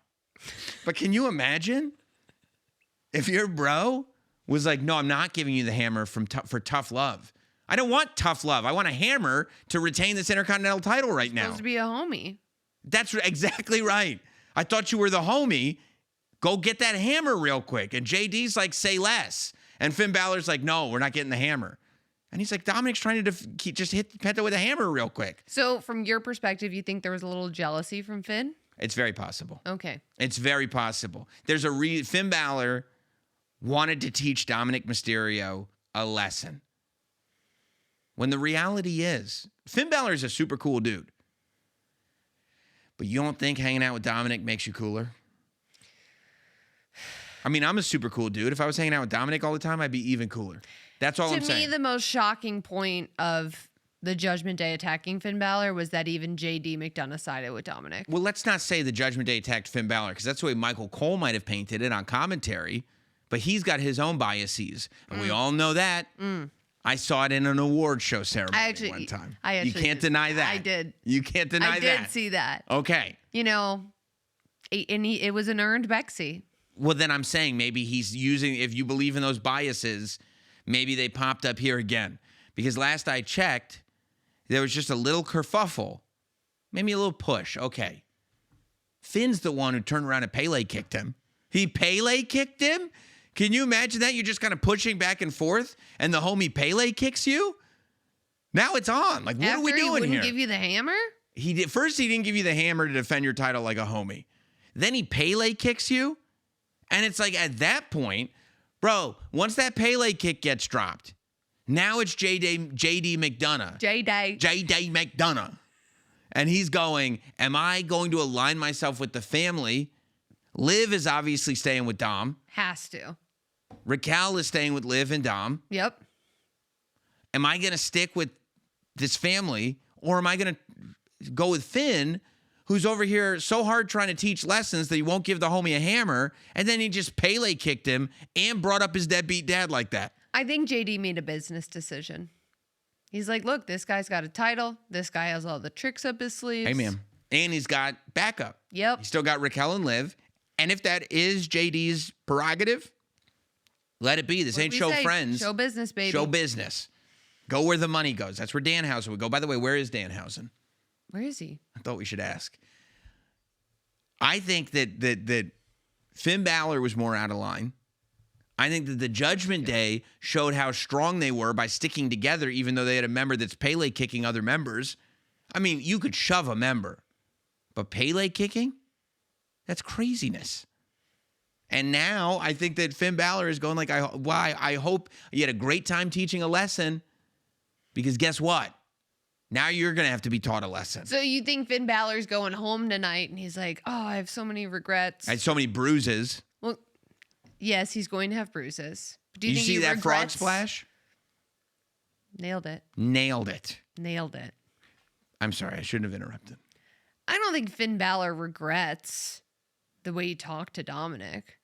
but can you imagine if your bro was like, no, I'm not giving you the hammer for tough love. I don't want tough love. I want a hammer to retain this Intercontinental title right now. Supposed to be a homie. That's exactly right. I thought you were the homie. Go get that hammer real quick. And JD's like, say less. And Finn Balor's like, no, we're not getting the hammer. And he's like, Dominic's trying to just hit Penta with a hammer real quick. So from your perspective, you think there was a little jealousy from Finn? It's very possible. Okay. It's very possible. There's Finn Balor wanted to teach Dominic Mysterio a lesson. When the reality is, Finn Balor is a super cool dude. But you don't think hanging out with Dominic makes you cooler? I mean, I'm a super cool dude. If I was hanging out with Dominic all the time, I'd be even cooler. That's all I'm saying. To me, the most shocking point of the Judgment Day attacking Finn Balor was that even JD McDonough sided with Dominic. Well, let's not say the Judgment Day attacked Finn Balor, because that's the way Michael Cole might have painted it on commentary. But he's got his own biases, and we all know that. I saw it in an award show ceremony one time. You can't deny that. I did. You can't deny that. I did see that. Okay. You know, it was an earned Bexy. Well, then I'm saying maybe he's using, if you believe in those biases, maybe they popped up here again. Because last I checked, there was just a little kerfuffle. Maybe a little push. Okay. Finn's the one who turned around and Pele kicked him. He Pele kicked him? Can you imagine that? You're just kind of pushing back and forth, and the homie Pele kicks you? Now it's on. Like, what are we doing here? After he wouldn't give you the hammer? First, he didn't give you the hammer to defend your title like a homie. Then he Pele kicks you? And it's like, at that point, bro, once that Pele kick gets dropped, now it's JD McDonough. JD McDonough. And he's going, am I going to align myself with the family? Liv is obviously staying with Dom. Has to. Raquel is staying with Liv and Dom. Yep. Am I going to stick with this family, or am I going to go with Finn, who's over here so hard trying to teach lessons that he won't give the homie a hammer, and then he just Pele kicked him and brought up his deadbeat dad like that? I think JD made a business decision. He's like, look, this guy's got a title. This guy has all the tricks up his sleeves. Hey, man. And he's got backup. Yep. He's still got Raquel and Liv. And if that is JD's prerogative, let it be. This ain't show friends. Show business, baby. Show business. Go where the money goes. That's where Danhausen would go. By the way, where is Danhausen? Where is he? I thought we should ask. I think that Finn Balor was more out of line. I think that the Judgment Day showed how strong they were by sticking together, even though they had a member that's Pele kicking other members. I mean, you could shove a member, but Pele kicking? That's craziness. And now I think that Finn Balor is going like, I hope you had a great time teaching a lesson, because guess what? Now you're going to have to be taught a lesson. So you think Finn Balor's going home tonight and he's like, oh, I have so many regrets. I had so many bruises. Well, yes, he's going to have bruises. Do you think see he that frog regrets? splash? Nailed it. Nailed it. Nailed it. I'm sorry. I shouldn't have interrupted. I don't think Finn Balor regrets the way he talked to Dominic.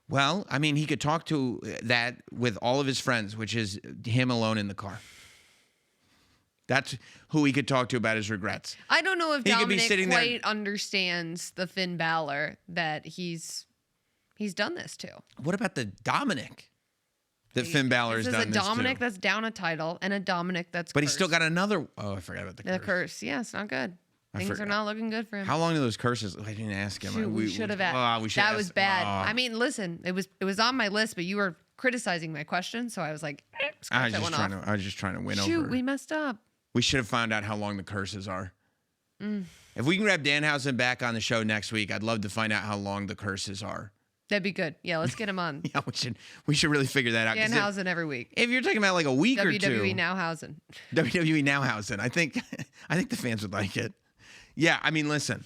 Well, I mean, he could talk to that with all of his friends, which is him alone in the car. That's who he could talk to about his regrets. I don't know if He could be Dominic sitting there- quite understands the Finn Balor that he's done this to. What about the Dominic that Finn Balor's This is done a this Dominic to? that's down a title and a Dominic that's But he's still cursed. got another. Oh, I forgot about the The curse. curse. Yeah, it's not good. Things are forgot. not looking good for him. How long are those curses? I didn't ask him. Shoot, we should have asked. Oh, we should that ask- was bad. oh. I mean, listen, it was on my list, but you were criticizing my question, so I was like, I scratch was that just one trying off. to. I was just trying to win Shoot, over. we messed up. We should have found out how long the curses are. Mm. If we can grab Danhausen back on the show next week, I'd love to find out how long the curses are. That'd be good. Yeah, let's get him on. Yeah, we should really figure that out. 'Cause Danhausen every week. if you're talking about like a week or two, WWE Nowhausen. WWE Nowhausen, I think the fans would like it. Yeah, I mean, listen,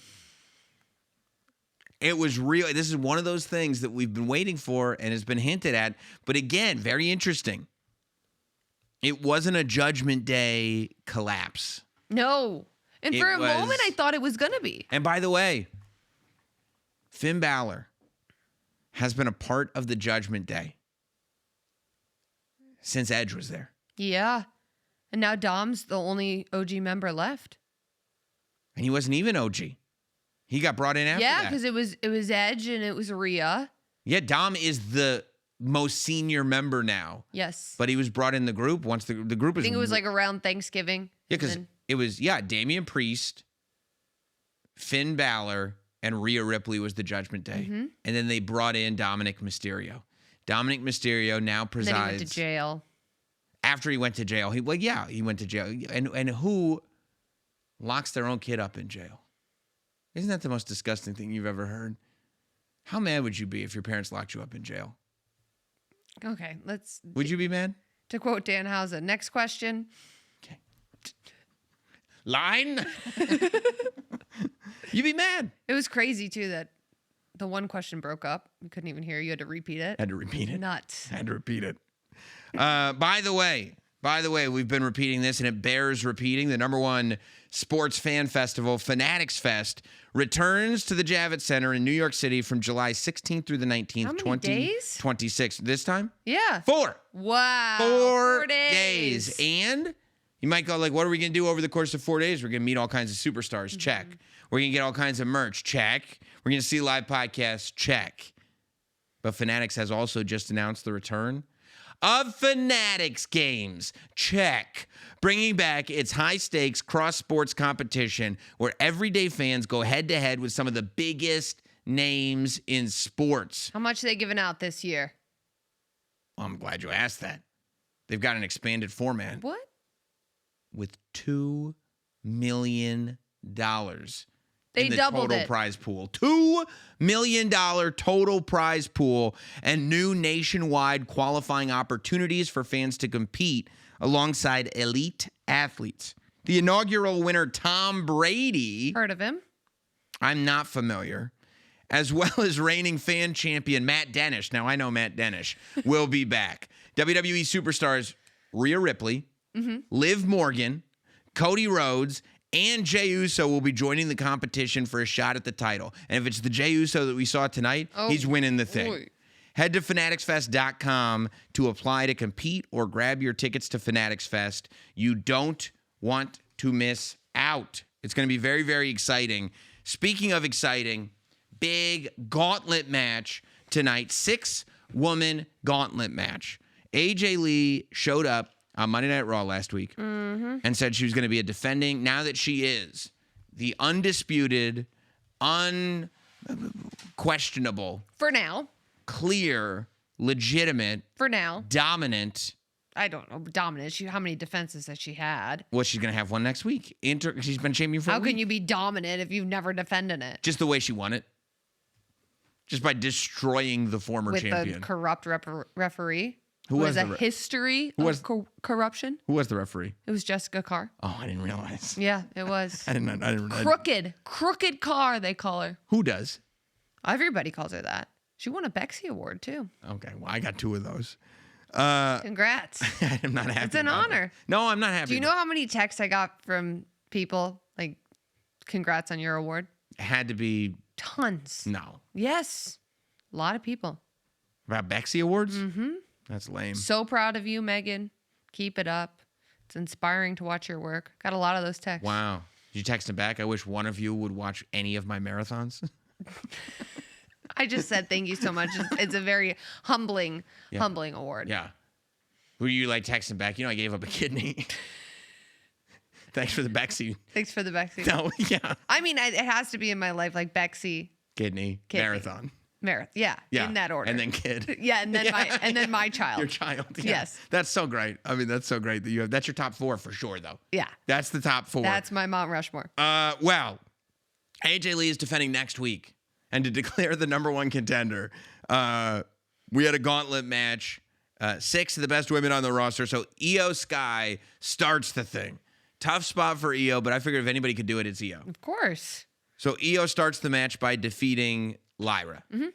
it was real. This is one of those things that we've been waiting for and has been hinted at. But again, very interesting. It wasn't a Judgment Day collapse. No. And It for a was- moment, I thought it was going to be. And by the way, Finn Balor has been a part of the Judgment Day since Edge was there. Yeah. And now Dom's the only OG member left. And he wasn't even OG. He got brought in after Yeah, that. because it was Edge and it was Rhea. Yeah, Dom is the most senior member now. Yes. But he was brought in the group once the group I was. think it was like around Thanksgiving. Yeah, because And it was, Damian Priest, Finn Balor, and Rhea Ripley was the Judgment Day. Mhm. And then they brought in Dominic Mysterio. Dominic Mysterio now then presides. he went to jail. After he went to jail. He went to jail. And who locks their own kid up in jail? Isn't that the most disgusting thing you've ever heard? How mad would you be if your parents locked you up in jail? Okay, let's. Would you be mad? To quote Danhausen, next question. Okay. Line? You'd be mad. It was crazy too that the one question broke up. We couldn't even hear you. Had to repeat it. Had to repeat it. Nuts. Had to repeat it. By the way, we've been repeating this, and it bears repeating. The #1 sports fan festival, Fanatics Fest, returns to the Javits Center in New York City from July 16th through the 19th, How many days? 2026. This time? Yeah. 4. Wow. 4 days. And you might go like, what are we going to do over the course of 4 days? We're going to meet all kinds of superstars. Check. We're going to get all kinds of merch. Check. We're going to see live podcasts. Check. But Fanatics has also just announced the return of Fanatics Games. Check. Bringing back its high-stakes cross-sports competition where everyday fans go head-to-head with some of the biggest names in sports. How much are they giving out this year? Well, I'm glad you asked that. They've got an expanded format What? with $2 million They in the doubled total it. prize pool. $2 million total prize pool and new nationwide qualifying opportunities for fans to compete alongside elite athletes. The inaugural winner, Tom Brady, Heard of him? I'm not familiar, as well as reigning fan champion Matt Dennish. Now, I know Matt Dennish will be back. WWE superstars Rhea Ripley, Liv Morgan, Cody Rhodes, and Jey Uso will be joining the competition for a shot at the title. And if it's the Jey Uso that we saw tonight, he's winning the thing. Oy. Head to fanaticsfest.com to apply to compete or grab your tickets to Fanatics Fest. You don't want to miss out. It's going to be very, very exciting. Speaking of exciting, big gauntlet match tonight, 6-woman gauntlet match. AJ Lee showed up on Monday Night Raw last week and said she was going to be a defending, now that she is the undisputed, unquestionable, For now. clear, legitimate, For now. dominant. I don't know. Dominant. How many defenses has she had? Well, she's going to have one next week. She's been champion for How a week. can you be dominant if you've never defended it? Just the way she won it. Just by destroying the former With champion. the corrupt referee? Who was has the a re- history Who of was- corruption? Who was the referee? It was Jessica Carr. Oh, I didn't realize. Yeah, it was. I didn't. Crooked Carr, they call her. Who does? Everybody calls her that. She won a Bexy Award, too. Okay, well, I got 2 of those. Congrats. I'm not happy. It's an about honor. it. No, I'm not happy. Do you know how many texts I got from people like, congrats on your award? It had to be Tons. no Yes. A lot of people. about Bexy Awards. Mm-hmm. That's lame. So proud of you, Megan. Keep it up. It's inspiring to watch your work. Got a lot of those texts. Wow. Did you text him back? I wish one of you would watch any of my marathons. I just said thank you so much. It's a very humbling award. Yeah. Were you like texting back? You know, I gave up a kidney. Thanks for the Bexy. Thanks for the Bexy. No, yeah. I mean, it has to be in my life, like Bexy. Kidney. Kidney. Marathon. Yeah, in that order. And then kid. Yeah, and then my child. Your child. Yeah. Yes. That's so great. I mean, that's so great that you have. That's your top 4 for sure, though. Yeah. That's the top 4. That's my Mount Rushmore. Well, AJ Lee is defending next week. And to declare the number 1 contender, we had a gauntlet match. 6 of the best women on the roster. So Io Sky starts the thing. Tough spot for Io, but I figured if anybody could do it, it's Io. Of course. So Io starts the match by defeating Lyra. Mm-hmm.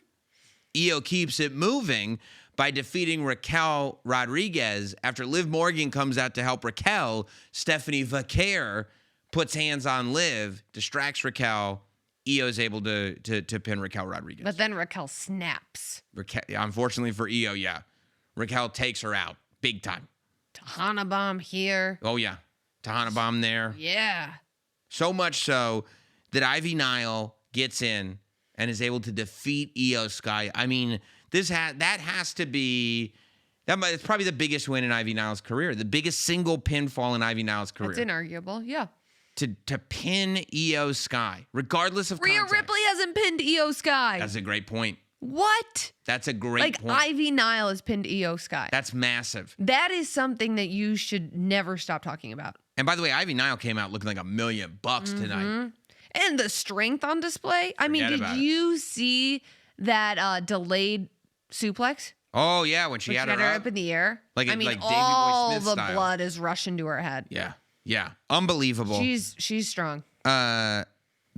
Io keeps it moving by defeating Raquel Rodriguez. After Liv Morgan comes out to help Raquel, Stephanie Vaquer puts hands on Liv, distracts Raquel. Io is able to pin Raquel Rodriguez. But then Raquel snaps. Unfortunately for Io, yeah. Raquel takes her out big time. Tahana bomb here. Oh, yeah. Tahana bomb there. Yeah. So much so that Ivy Nile gets in and is able to defeat Io Sky. I mean, it's probably the biggest win in Ivy Nile's career, the biggest single pinfall in Ivy Nile's career. That's inarguable. Yeah. To pin Io Sky, regardless of Rhea context. Ripley hasn't pinned Io Sky. That's a great point. What? That's a great point. Ivy Nile has pinned Io Sky. That's massive. That is something that you should never stop talking about. And by the way, Ivy Nile came out looking like $1 million tonight. And the strength on display. I mean, did you see that delayed suplex? Oh, yeah, when she had her up in the air. Like I mean, like Davey Boy all Smith the style. blood is rushing to her head. Yeah. Unbelievable. She's strong.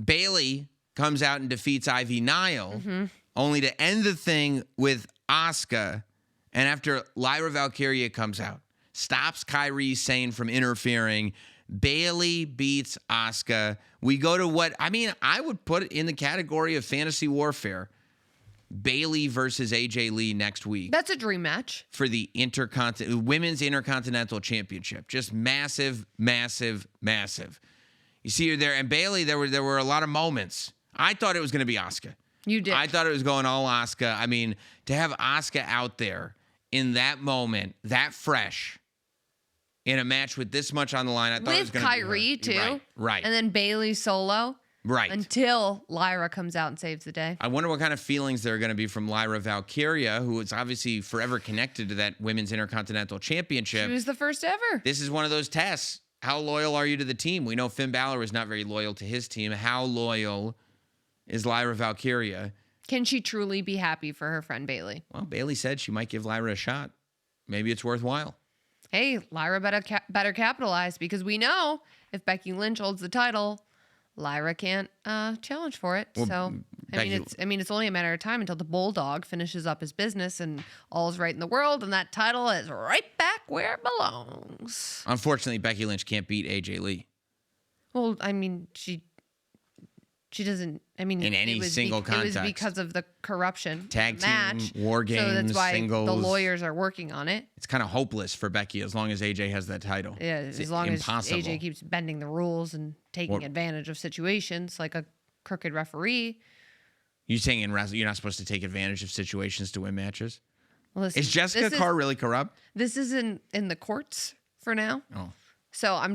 Bailey comes out and defeats Ivy Nile, Mm-hmm. only to end the thing with Asuka. And after Lyra Valkyria comes out, stops Kairi Sane from interfering, Bailey beats Asuka. We go to what, I mean, I would put it in the category of fantasy warfare. Bailey versus AJ Lee next week. That's a dream match. For the Women's Intercontinental Championship. Just massive, massive, massive. You see her there. And Bailey, there were a lot of moments. I thought it was going to be Asuka. You did. I thought it was going all Asuka. I mean, to have Asuka out there in that moment, that fresh, in a match with this much on the line, I thought it was with going to be Kyrie, too. Right. And then Bailey solo. Right. Until Lyra comes out and saves the day. I wonder what kind of feelings there are going to be from Lyra Valkyria, who is obviously forever connected to that Women's Intercontinental Championship. She was the first ever. This is one of those tests. How loyal are you to the team? We know Finn Balor is not very loyal to his team. How loyal is Lyra Valkyria? Can she truly be happy for her friend Bailey? Well, Bailey said she might give Lyra a shot. Maybe it's worthwhile. Hey, Lyra better capitalize, because we know if Becky Lynch holds the title, Lyra can't challenge for it. Well, so it's only a matter of time until the Bulldog finishes up his business and all's right in the world, and that title is right back where it belongs. Unfortunately, Becky Lynch can't beat AJ Lee. Well, I mean, she doesn't. I mean, in any single context. It was because of the corruption Tag team, match. war games, so that's why singles. the lawyers are working on it. It's kind of hopeless for Becky as long as AJ has that title. Yeah, It's as long impossible. as AJ keeps bending the rules and taking advantage of situations like a crooked referee. You saying in wrestling you're not supposed to take advantage of situations to win matches? Listen, Is Jessica Carr really corrupt? This is in the courts for now. Oh. So I'm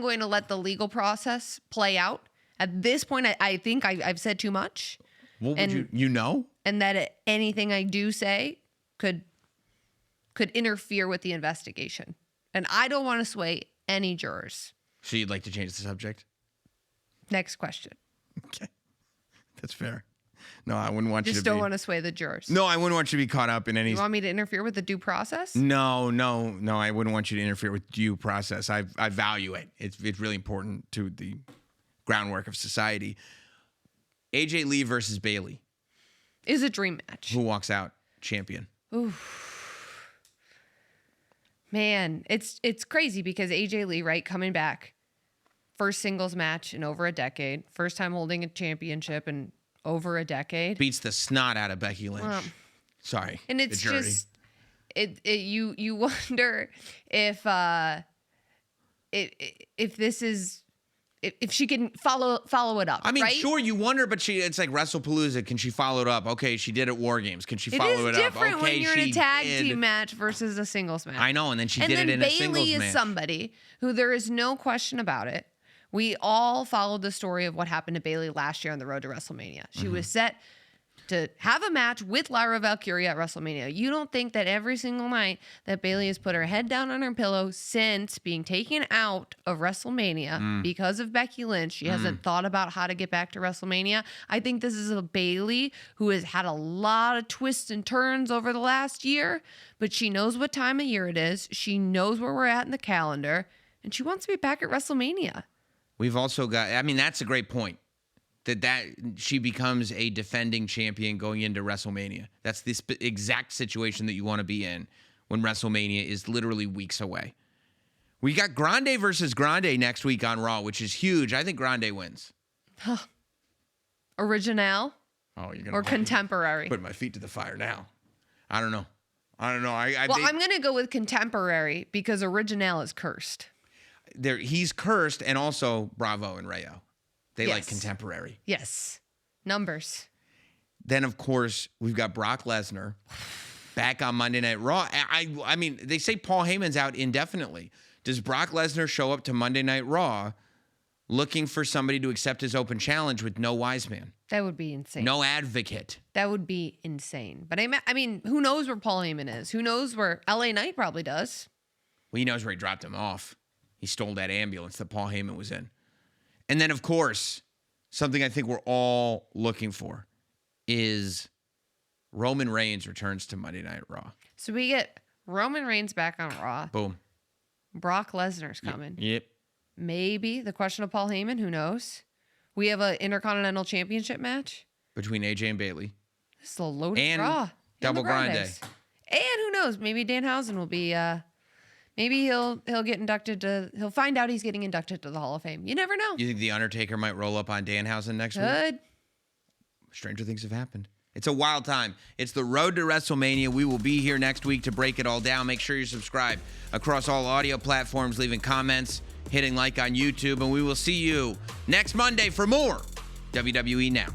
going to let the legal process play out. At this point, I think I've said too much. What would you know? And that anything I do say could interfere with the investigation. And I don't want to sway any jurors. So you'd like to change the subject? Next question. Okay. That's fair. No, I wouldn't want you to Just don't want to sway the jurors. No, I wouldn't want you to be caught up in any... You want me to interfere with the due process? No, I wouldn't want you to interfere with due process. I value it. It's really important to the groundwork of society. AJ Lee versus Bailey. Is a dream match. Who walks out champion? Oof. Man, it's crazy because AJ Lee, right, coming back, first singles match in over a decade, first time holding a championship in over a decade. Beats the snot out of Becky Lynch. Well, Sorry. And it's the jury. just you wonder if this is if she can follow it up. I mean, right? sure, you wonder, but it's like WrestlePalooza. Can she follow it up? Okay, she did at War Games. Can she follow it up? It is different Okay, when you're in a she tag did. team match versus a singles match. I know, and then she and did then it in a singles Bailey is match. somebody who there is no question about it. We all followed the story of what happened to Bailey last year on the road to WrestleMania. She was set to have a match with Lyra Valkyria at WrestleMania. You don't think that every single night that Bayley has put her head down on her pillow since being taken out of WrestleMania because of Becky Lynch, she hasn't thought about how to get back to WrestleMania. I think this is a Bayley who has had a lot of twists and turns over the last year, but she knows what time of year it is. She knows where we're at in the calendar, and she wants to be back at WrestleMania. We've also got, I mean, that's a great point. That she becomes a defending champion going into WrestleMania. That's the exact situation that you want to be in when WrestleMania is literally weeks away. We got Grande versus Grande next week on Raw, which is huge. I think Grande wins. Original Oh, you're gonna or contemporary? put my feet to the fire now. I don't know. I'm going to go with contemporary because Original is cursed. He's cursed, and also Bravo and Rayo. They like Yes. contemporary. Yes. Numbers. Then, of course, we've got Brock Lesnar back on Monday Night Raw. I mean, they say Paul Heyman's out indefinitely. Does Brock Lesnar show up to Monday Night Raw looking for somebody to accept his open challenge with no wise man? That would be insane. No advocate. That would be insane. But I mean, who knows where Paul Heyman is? Who knows where LA Knight probably does? Well, he knows where he dropped him off. He stole that ambulance that Paul Heyman was in. And then, of course, something I think we're all looking for is Roman Reigns returns to Monday Night Raw. So we get Roman Reigns back on Raw. Boom. Brock Lesnar's coming. Yep. Maybe the question of Paul Heyman. Who knows? We have an Intercontinental Championship match. Between AJ and Bayley. This is a loaded And Raw. Double the Grande. Grandes. And who knows? Maybe Danhausen will be. Maybe he'll get inducted to. He'll find out he's getting inducted to the Hall of Fame. You never know. You think The Undertaker might roll up on Danhausen next week? Good. Stranger things have happened. It's a wild time. It's the road to WrestleMania. We will be here next week to break it all down. Make sure you subscribe across all audio platforms, leaving comments, hitting like on YouTube, and we will see you next Monday for more WWE Now.